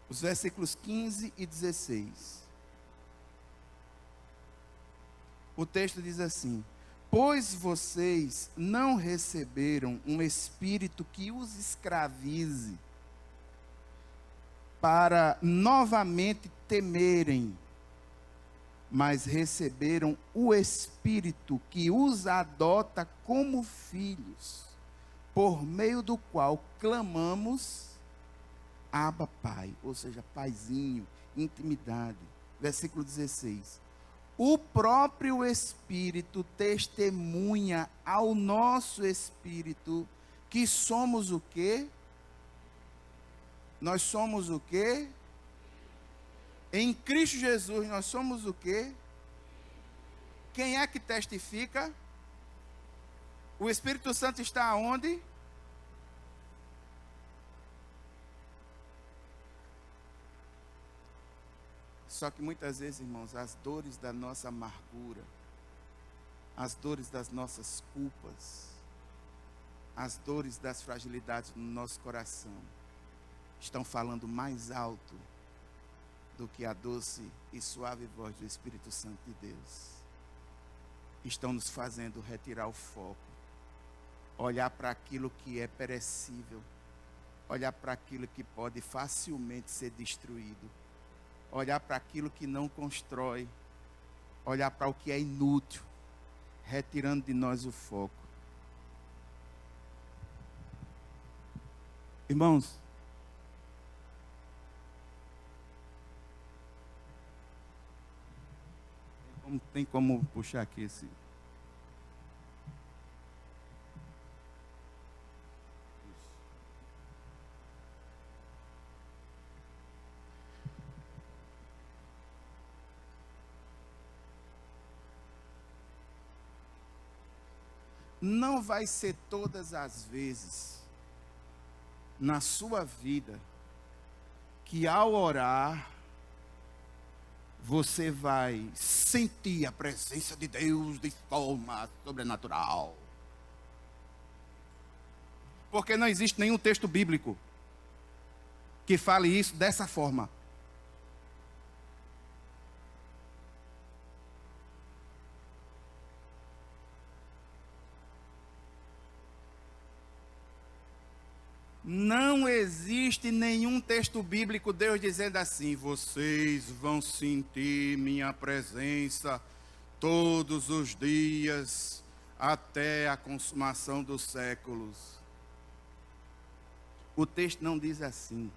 Os versículos 15 e 16. O texto diz assim: pois vocês não receberam um espírito que os escravize, para novamente temerem, mas receberam o Espírito que os adota como filhos, por meio do qual clamamos, Abba, Pai, ou seja, paizinho, intimidade. Versículo 16. O próprio Espírito testemunha ao nosso espírito que somos o quê? Nós somos o quê? Em Cristo Jesus nós somos o quê? Quem é que testifica? O Espírito Santo está onde? Só que muitas vezes, irmãos, as dores da nossa amargura, as dores das nossas culpas, as dores das fragilidades no nosso coração, estão falando mais alto do que a doce e suave voz do Espírito Santo de Deus. Estão nos fazendo retirar o foco, olhar para aquilo que é perecível, olhar para aquilo que pode facilmente ser destruído, olhar para aquilo que não constrói, olhar para o que é inútil, retirando de nós o foco. Irmãos, tem como puxar aqui esse... Não vai ser todas as vezes na sua vida que ao orar você vai sentir a presença de Deus de forma sobrenatural. Porque não existe nenhum texto bíblico que fale isso dessa forma. Não existe nenhum texto bíblico Deus dizendo assim: vocês vão sentir minha presença todos os dias até a consumação dos séculos. O texto não diz assim.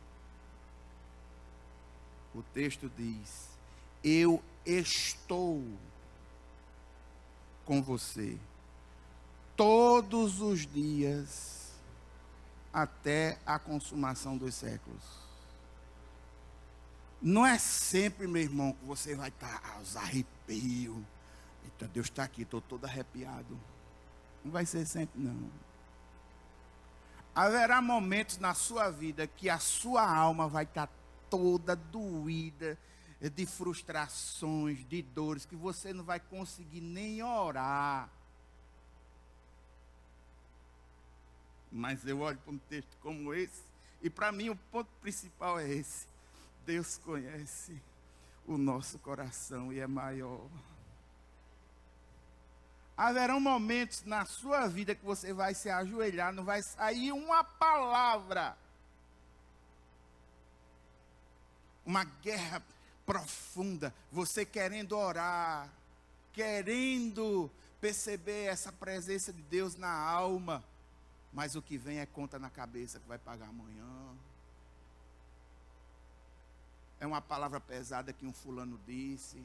O texto diz: eu estou com você todos os dias até a consumação dos séculos. Não é sempre, meu irmão, que você vai estar aos arrepios. Então, Deus está aqui, estou todo arrepiado. Não vai ser sempre, não. Haverá momentos na sua vida que a sua alma vai estar toda doída, de frustrações, de dores, que você não vai conseguir nem orar. Mas eu olho para um texto como esse, e para mim o ponto principal é esse. Deus conhece o nosso coração e é maior. Haverão momentos na sua vida que você vai se ajoelhar, não vai sair uma palavra. Uma guerra profunda, você querendo orar, querendo perceber essa presença de Deus na alma, mas o que vem é conta na cabeça que vai pagar amanhã. É uma palavra pesada que um fulano disse,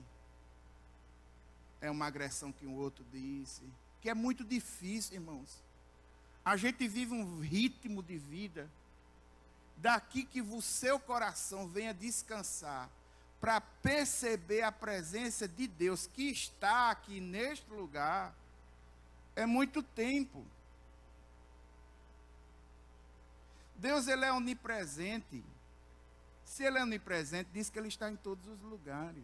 é uma agressão que um outro disse, que é muito difícil, irmãos. A gente vive um ritmo de vida, daqui que o seu coração venha descansar, para perceber a presença de Deus que está aqui neste lugar, é muito tempo. Deus, ele é onipresente. Se ele é onipresente, diz que ele está em todos os lugares.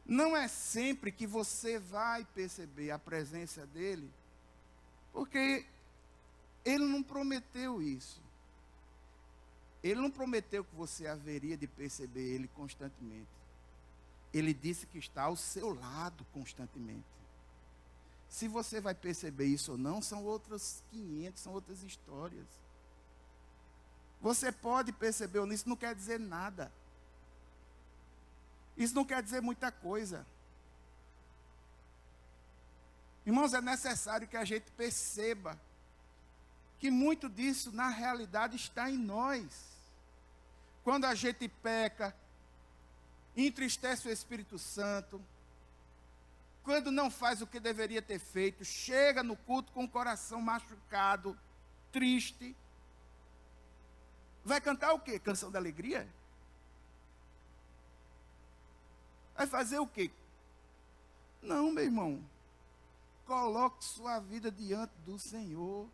Não é sempre que você vai perceber a presença dele, porque ele não prometeu isso. Ele não prometeu que você haveria de perceber ele constantemente. Ele disse que está ao seu lado constantemente. Se você vai perceber isso ou não, são outros 500, são outras histórias. Você pode perceber ou não, isso não quer dizer nada. Isso não quer dizer muita coisa. Irmãos, é necessário que a gente perceba que muito disso, na realidade, está em nós. Quando a gente peca, entristece o Espírito Santo, quando não faz o que deveria ter feito, chega no culto com o coração machucado, triste, vai cantar o quê? Canção da alegria? Vai fazer o quê? Não, meu irmão. Coloque sua vida diante do Senhor.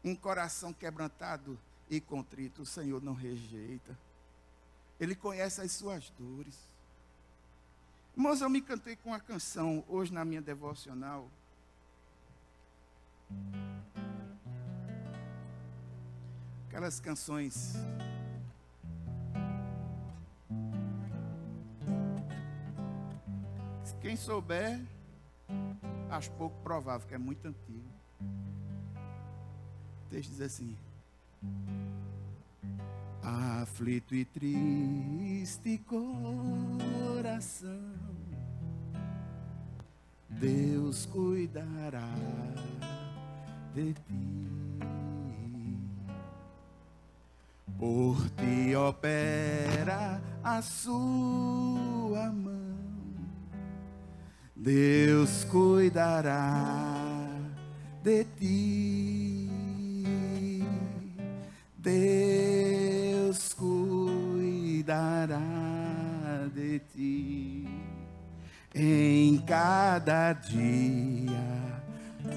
Um coração quebrantado e contrito, o Senhor não rejeita. Ele conhece as suas dores. Irmãos, eu me cantei com uma canção hoje na minha devocional. Aquelas canções. Quem souber, acho pouco provável, que é muito antigo. O texto diz assim: aflito e triste coração, Deus cuidará de ti. Por ti opera a sua mão, Deus cuidará de ti. Deus cuidará de ti. Em cada dia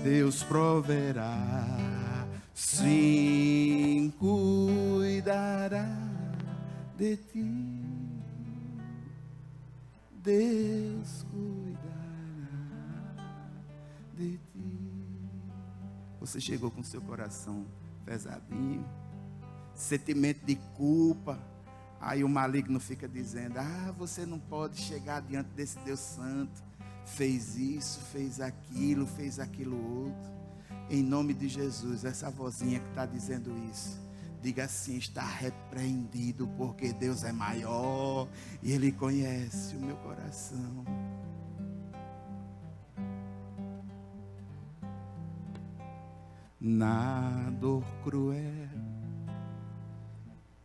Deus proverá, sim, cuidará de ti. Deus cuidará de ti. Você chegou com seu coração pesadinho, sentimento de culpa. Aí o maligno fica dizendo: você não pode chegar diante desse Deus santo. Fez isso, fez aquilo outro. Em nome de Jesus, essa vozinha que está dizendo isso, diga assim: está repreendido, porque Deus é maior e Ele conhece o meu coração. Na dor cruel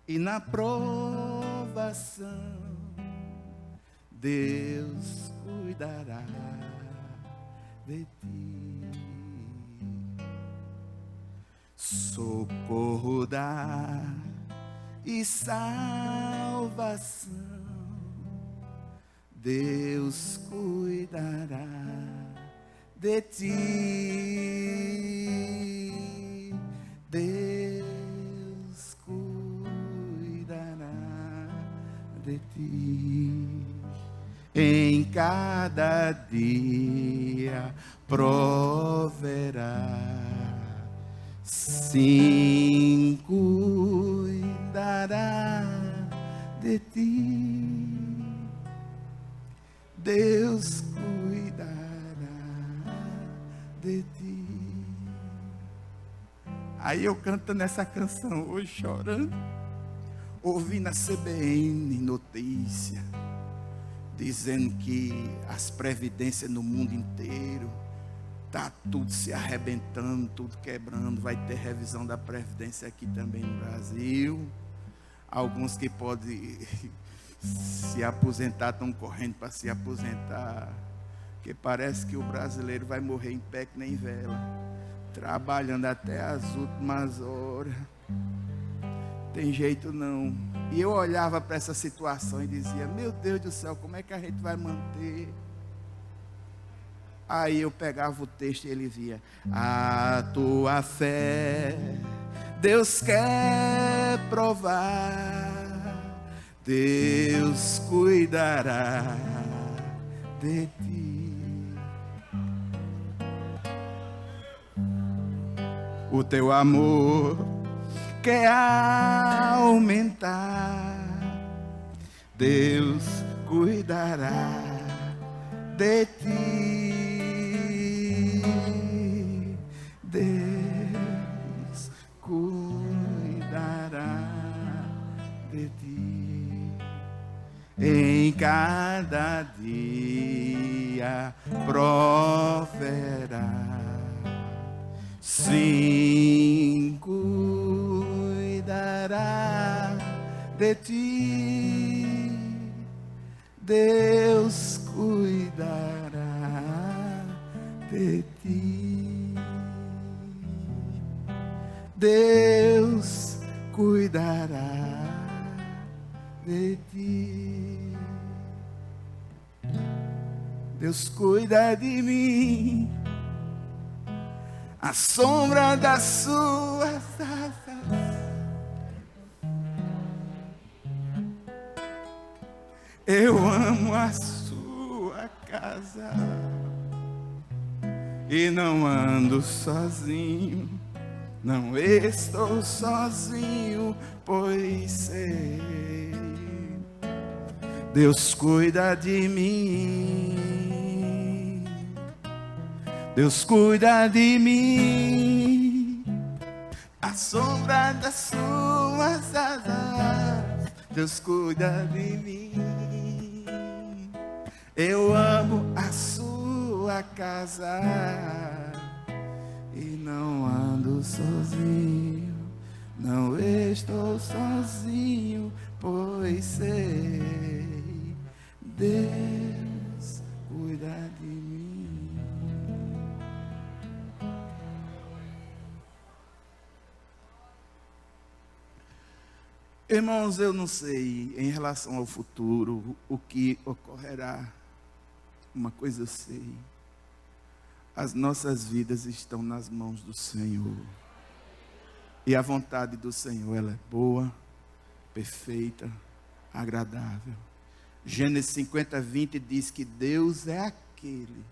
e na provação Deus cuidará de ti. Socorro dá e salvação Deus cuidará de ti. Deus cuidará de ti. Em cada dia proverá, sim, cuidará de ti. Deus cuidará de ti. Aí eu canto nessa canção hoje chorando, ouvindo a CBN notícia dizendo que as previdências no mundo inteiro tá tudo se arrebentando, tudo quebrando. Vai ter revisão da previdência aqui também no Brasil. Alguns que podem se aposentar estão correndo para se aposentar, porque parece que o brasileiro vai morrer em pé que nem vela, trabalhando até as últimas horas. Tem jeito não. E eu olhava para essa situação e dizia: meu Deus do céu, como é que a gente vai manter? Aí eu pegava o texto e ele via: a tua fé Deus quer provar, Deus cuidará de ti. O teu amor quer aumentar, Deus cuidará de ti. Deus cuidará de ti. Em cada dia proverá, sim, cuidará de ti. Deus cuidará de ti. Deus cuidará de ti. Deus cuida de mim, à sombra das suas asas eu amo a sua casa e não ando sozinho, não estou sozinho, pois sei, Deus cuida de mim. Deus cuida de mim, à sombra das suas asas. Deus cuida de mim. Eu amo a sua casa e não ando sozinho, não estou sozinho, pois sei, Deus cuida de mim. Irmãos, eu não sei em relação ao futuro o que ocorrerá. Uma coisa eu sei: as nossas vidas estão nas mãos do Senhor. E a vontade do Senhor, ela é boa, perfeita, agradável. Gênesis 50:20 diz que Deus é aquele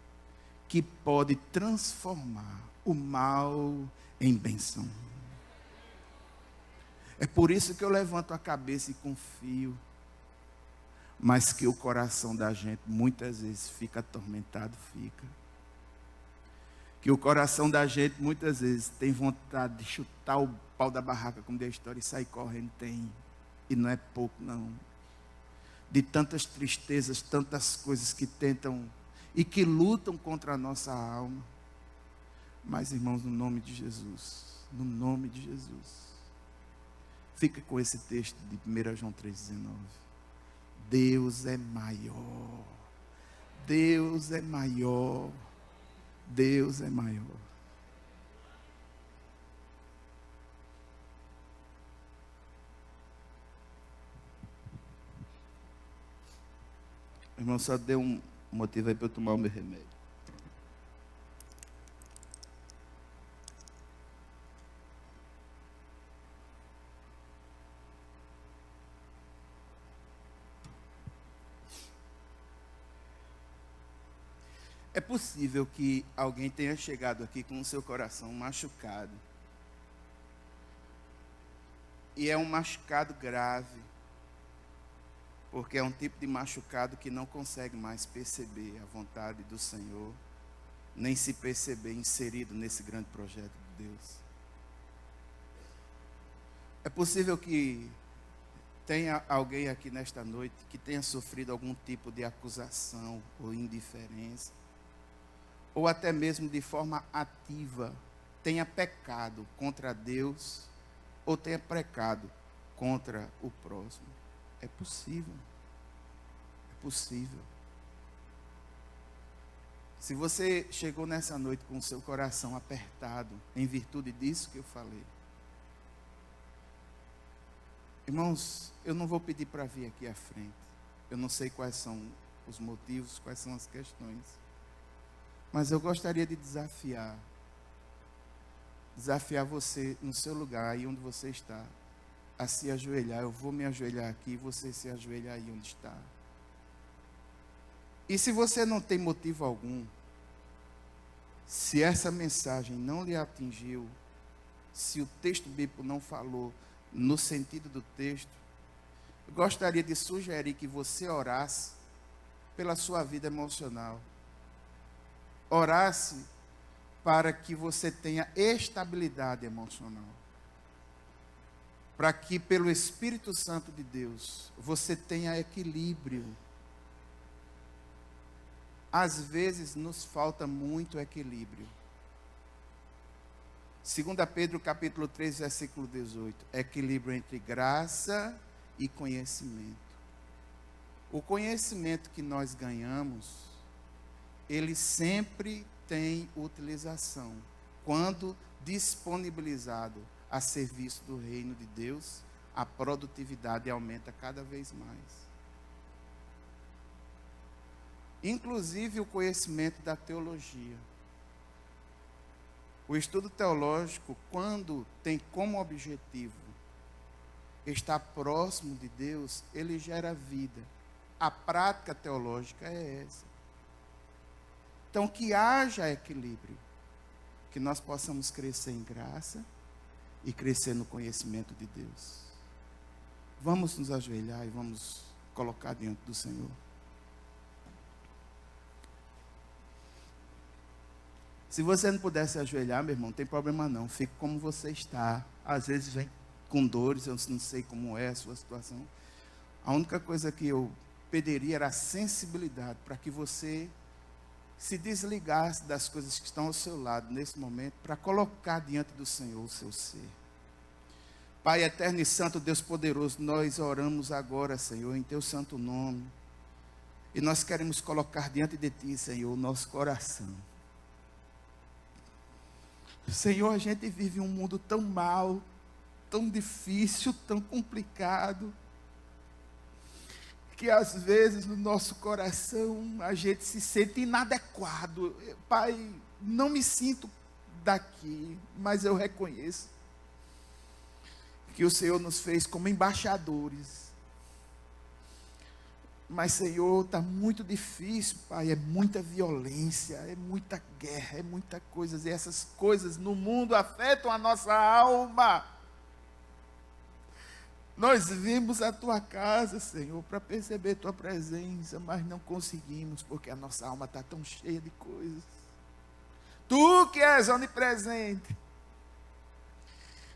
que pode transformar o mal em bênção. É por isso que eu levanto a cabeça e confio, mas que o coração da gente muitas vezes fica atormentado, que o coração da gente muitas vezes tem vontade de chutar o pau da barraca, como diz a história, e sair correndo, tem, e não é pouco não, de tantas tristezas, tantas coisas que tentam e que lutam contra a nossa alma. Mas, irmãos, no nome de Jesus, Fica com esse texto de 1 João 3,19. Deus é maior. Deus é maior. Deus é maior. Irmão, só deu um motivo aí para eu tomar o meu remédio. É possível que alguém tenha chegado aqui com o seu coração machucado. E é um machucado grave. Porque é um tipo de machucado que não consegue mais perceber a vontade do Senhor, nem se perceber inserido nesse grande projeto de Deus. É possível que tenha alguém aqui nesta noite que tenha sofrido algum tipo de acusação ou indiferença, ou até mesmo de forma ativa, tenha pecado contra Deus, ou tenha pecado contra o próximo. É possível. É possível. Se você chegou nessa noite com o seu coração apertado, em virtude disso que eu falei, irmãos, eu não vou pedir para vir aqui à frente. Eu não sei quais são os motivos, quais são as questões. Mas eu gostaria de desafiar você no seu lugar, aí onde você está, a se ajoelhar. Eu vou me ajoelhar aqui, você se ajoelhar aí onde está. E se você não tem motivo algum, se essa mensagem não lhe atingiu, se o texto bíblico não falou no sentido do texto, eu gostaria de sugerir que você orasse pela sua vida emocional. Orasse para que você tenha estabilidade emocional. Para que pelo Espírito Santo de Deus, você tenha equilíbrio. Às vezes nos falta muito equilíbrio. 2 Pedro capítulo 3, versículo 18. Equilíbrio entre graça e conhecimento. O conhecimento que nós ganhamos, ele sempre tem utilização, quando disponibilizado a serviço do reino de Deus, a produtividade aumenta cada vez mais. Inclusive o conhecimento da teologia. O estudo teológico, quando tem como objetivo estar próximo de Deus, ele gera vida. A prática teológica é essa. Então, que haja equilíbrio, que nós possamos crescer em graça e crescer no conhecimento de Deus. Vamos nos ajoelhar e vamos colocar diante do Senhor. Se você não puder se ajoelhar, meu irmão, não tem problema não, fique como você está. Às vezes vem com dores, eu não sei como é a sua situação. A única coisa que eu pediria era a sensibilidade, para que você se desligasse das coisas que estão ao seu lado nesse momento, para colocar diante do Senhor o seu ser. Pai eterno e santo, Deus poderoso, nós oramos agora, Senhor, em teu santo nome. E nós queremos colocar diante de ti, Senhor, o nosso coração. Senhor, a gente vive um mundo tão mau, tão difícil, tão complicado, que às vezes no nosso coração a gente se sente inadequado. Pai, não me sinto daqui, mas eu reconheço que o Senhor nos fez como embaixadores. Mas, Senhor, está muito difícil, Pai, é muita violência, é muita guerra, é muita coisa, e essas coisas no mundo afetam a nossa alma. Nós vimos a Tua casa, Senhor, para perceber Tua presença, mas não conseguimos, porque a nossa alma está tão cheia de coisas. Tu que és onipresente.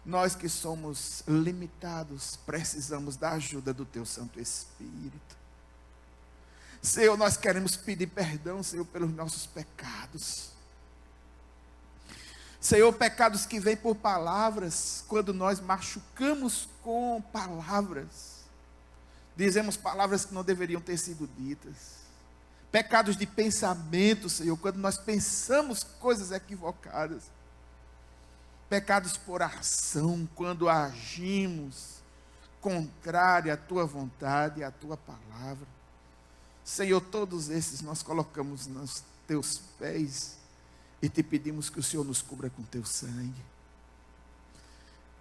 Nós que somos limitados, precisamos da ajuda do Teu Santo Espírito. Senhor, nós queremos pedir perdão, Senhor, pelos nossos pecados. Senhor, pecados que vêm por palavras, quando nós machucamos com palavras, dizemos palavras que não deveriam ter sido ditas. Pecados de pensamento, Senhor, quando nós pensamos coisas equivocadas. Pecados por ação, quando agimos contrário à tua vontade e à tua palavra. Senhor, todos esses nós colocamos nos teus pés e te pedimos que o Senhor nos cubra com teu sangue.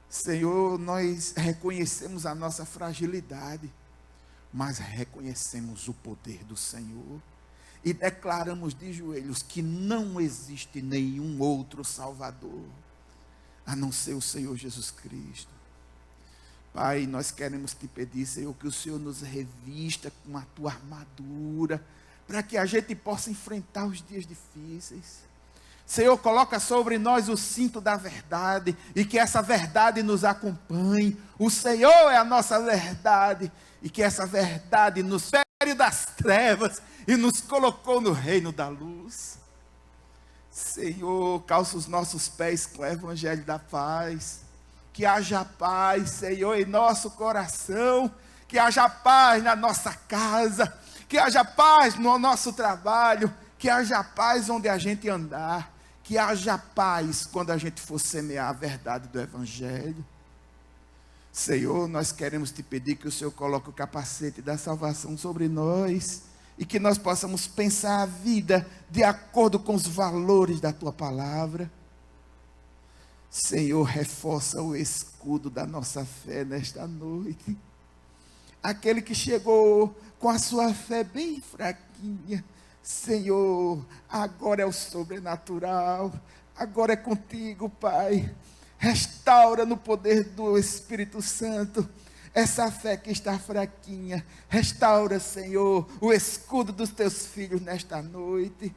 Senhor, nós reconhecemos a nossa fragilidade, mas reconhecemos o poder do Senhor e declaramos de joelhos que não existe nenhum outro Salvador a não ser o Senhor Jesus Cristo. Pai, nós queremos te pedir, Senhor, que o Senhor nos revista com a tua armadura, para que a gente possa enfrentar os dias difíceis. Senhor, coloca sobre nós o cinto da verdade, e que essa verdade nos acompanhe. O Senhor é a nossa verdade, e que essa verdade nos fere das trevas, e nos colocou no reino da luz. Senhor, calça os nossos pés com o evangelho da paz. Que haja paz, Senhor, em nosso coração. Que haja paz na nossa casa. Que haja paz no nosso trabalho. Que haja paz onde a gente andar. Que haja paz quando a gente for semear a verdade do evangelho. Senhor, nós queremos te pedir que o Senhor coloque o capacete da salvação sobre nós. E que nós possamos pensar a vida de acordo com os valores da tua palavra. Senhor, reforça o escudo da nossa fé nesta noite. Aquele que chegou com a sua fé bem fraquinha, Senhor, agora é o sobrenatural, agora é contigo, Pai. Restaura no poder do Espírito Santo essa fé que está fraquinha. Restaura, Senhor, o escudo dos teus filhos nesta noite.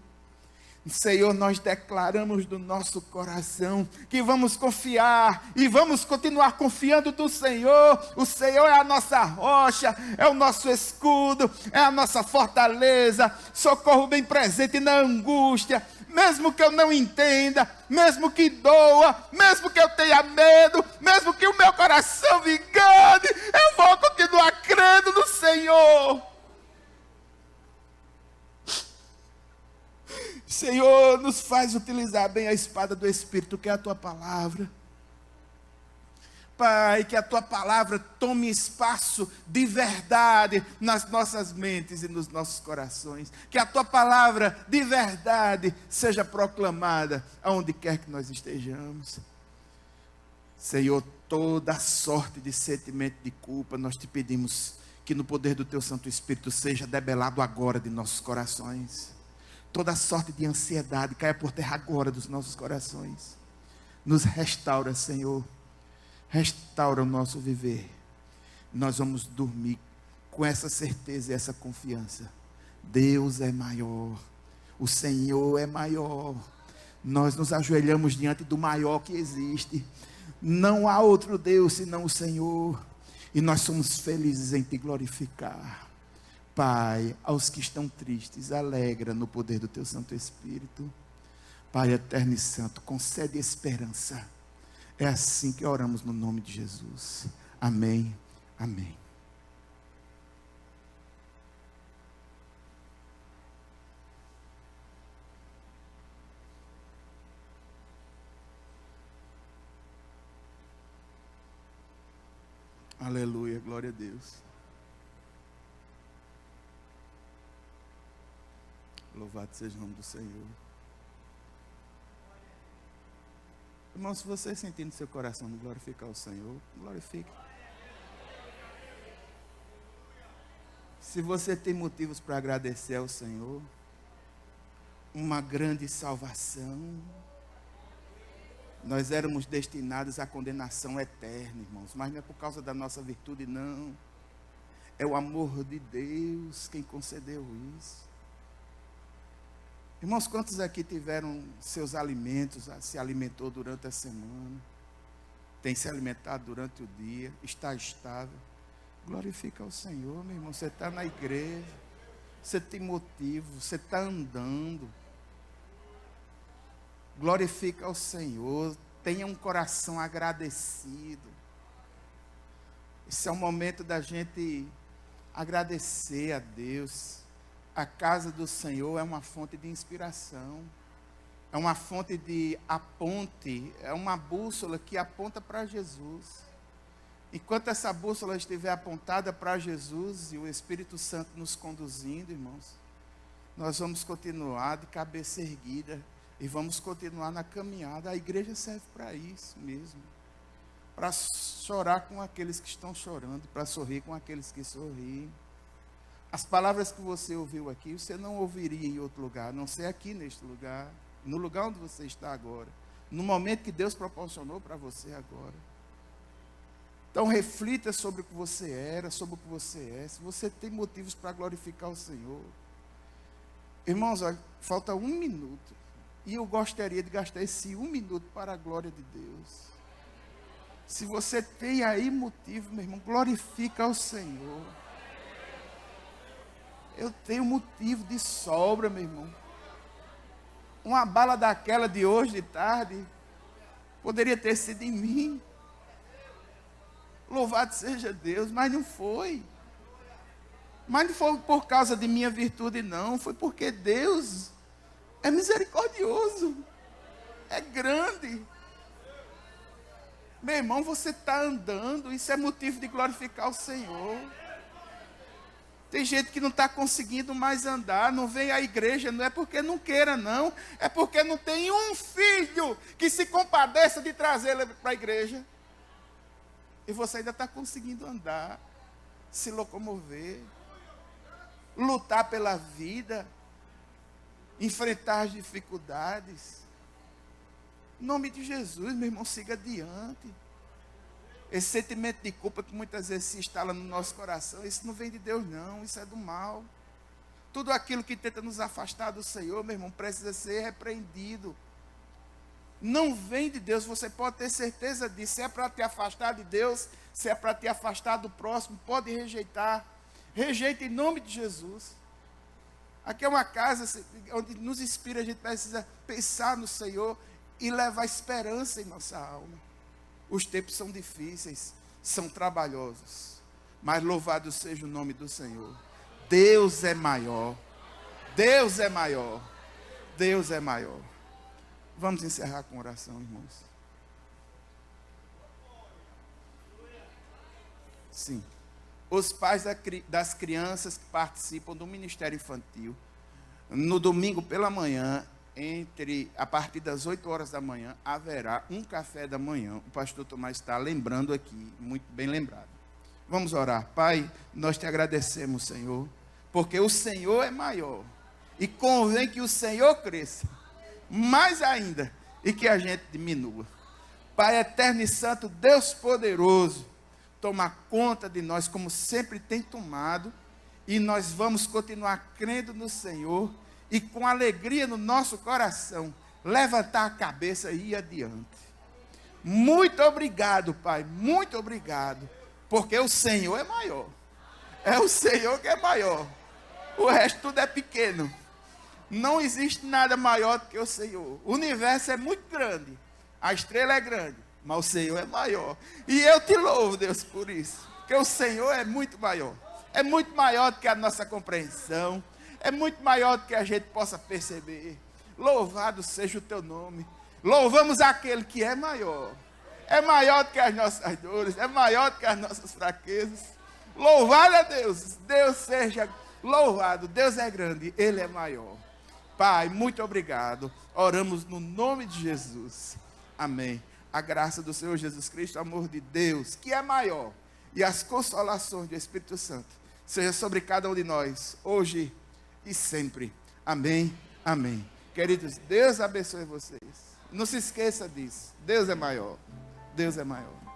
Senhor, nós declaramos do nosso coração que vamos confiar e vamos continuar confiando no Senhor. O Senhor é a nossa rocha, é o nosso escudo, é a nossa fortaleza, socorro bem presente na angústia. Mesmo que eu não entenda, mesmo que doa, mesmo que eu tenha medo, mesmo que o meu coração me engane, eu vou continuar crendo no Senhor. Senhor, nos faz utilizar bem a espada do Espírito, que é a tua palavra. Pai, que a tua palavra tome espaço de verdade nas nossas mentes e nos nossos corações. Que a tua palavra de verdade seja proclamada aonde quer que nós estejamos. Senhor, toda sorte de sentimento de culpa, nós te pedimos que no poder do teu Santo Espírito seja debelado agora de nossos corações. Toda sorte de ansiedade caia por terra agora dos nossos corações. Nos restaura, Senhor. Restaura o nosso viver. Nós vamos dormir com essa certeza e essa confiança. Deus é maior. O Senhor é maior. Nós nos ajoelhamos diante do maior que existe. Não há outro Deus senão o Senhor. E nós somos felizes em te glorificar. Pai, aos que estão tristes, alegra no poder do teu Santo Espírito. Pai eterno e santo, concede esperança. É assim que oramos no nome de Jesus. Amém. Amém. Aleluia, glória a Deus. Louvado seja o nome do Senhor. Irmão, se você sentir no seu coração de glorificar o Senhor, glorifique. Se você tem motivos para agradecer ao Senhor, uma grande salvação, nós éramos destinados à condenação eterna, irmãos, mas não é por causa da nossa virtude, não. É o amor de Deus quem concedeu isso. Irmãos, quantos aqui tiveram seus alimentos, se alimentou durante a semana, tem se alimentado durante o dia, está estável? Glorifica ao Senhor, meu irmão. Você está na igreja, você tem motivo, você está andando. Glorifica ao Senhor. Tenha um coração agradecido. Esse é o momento da gente agradecer a Deus. A casa do Senhor é uma fonte de inspiração. É uma fonte de aponte. É uma bússola que aponta para Jesus. Enquanto essa bússola estiver apontada para Jesus e o Espírito Santo nos conduzindo, irmãos, nós vamos continuar de cabeça erguida e vamos continuar na caminhada. A igreja serve para isso mesmo. Para chorar com aqueles que estão chorando, para sorrir com aqueles que sorriem. As palavras que você ouviu aqui, você não ouviria em outro lugar, a não ser aqui neste lugar, no lugar onde você está agora, no momento que Deus proporcionou para você agora. Então reflita sobre o que você era, sobre o que você é, se você tem motivos para glorificar o Senhor. Irmãos, olha, falta 1 minuto, e eu gostaria de gastar esse 1 minuto para a glória de Deus. Se você tem aí motivo, meu irmão, glorifica ao Senhor. Eu tenho motivo de sobra, meu irmão. Uma bala daquela de hoje de tarde poderia ter sido em mim. Louvado seja Deus, mas não foi. Mas não foi por causa de minha virtude, não. Foi porque Deus é misericordioso. É grande. Meu irmão, você está andando, isso é motivo de glorificar o Senhor. Tem gente que não está conseguindo mais andar, não vem à igreja, não é porque não queira, não. É porque não tem um filho que se compadeça de trazê-lo para a igreja. E você ainda está conseguindo andar, se locomover, lutar pela vida, enfrentar as dificuldades. Em nome de Jesus, meu irmão, siga adiante. Esse sentimento de culpa que muitas vezes se instala no nosso coração, isso não vem de Deus não, isso é do mal. Tudo aquilo que tenta nos afastar do Senhor, meu irmão, precisa ser repreendido. Não vem de Deus, você pode ter certeza disso. Se é para te afastar de Deus, se é para te afastar do próximo, pode rejeitar. Rejeita em nome de Jesus. Aqui é uma casa onde nos inspira, a gente precisa pensar no Senhor e levar esperança em nossa alma. Os tempos são difíceis, são trabalhosos, mas louvado seja o nome do Senhor. Deus é maior, Deus é maior, Deus é maior. Vamos encerrar com oração, irmãos. Sim. Os pais das crianças que participam do Ministério Infantil, no domingo pela manhã, a partir das 8 horas da manhã, haverá um café da manhã. O pastor Tomás está lembrando aqui, muito bem lembrado. Vamos orar. Pai, nós te agradecemos, Senhor, porque o Senhor é maior. E convém que o Senhor cresça, mais ainda, e que a gente diminua. Pai eterno e santo, Deus poderoso, toma conta de nós como sempre tem tomado, e nós vamos continuar crendo no Senhor, e com alegria no nosso coração, levantar a cabeça e ir adiante. Muito obrigado, Pai, muito obrigado, porque o Senhor é maior. É o Senhor que é maior. O resto tudo é pequeno. Não existe nada maior do que o Senhor. O universo é muito grande, a estrela é grande, mas o Senhor é maior. E eu te louvo, Deus, por isso, porque o Senhor é muito maior. É muito maior do que a nossa compreensão. É muito maior do que a gente possa perceber. Louvado seja o teu nome. Louvamos aquele que é maior. É maior do que as nossas dores. É maior do que as nossas fraquezas. Louvado a Deus. Deus seja louvado. Deus é grande. Ele é maior. Pai, muito obrigado. Oramos no nome de Jesus. Amém. A graça do Senhor Jesus Cristo, o amor de Deus, que é maior, e as consolações do Espírito Santo, seja sobre cada um de nós, hoje e sempre. Amém, amém. Queridos, Deus abençoe vocês. Não se esqueça disso. Deus é maior. Deus é maior.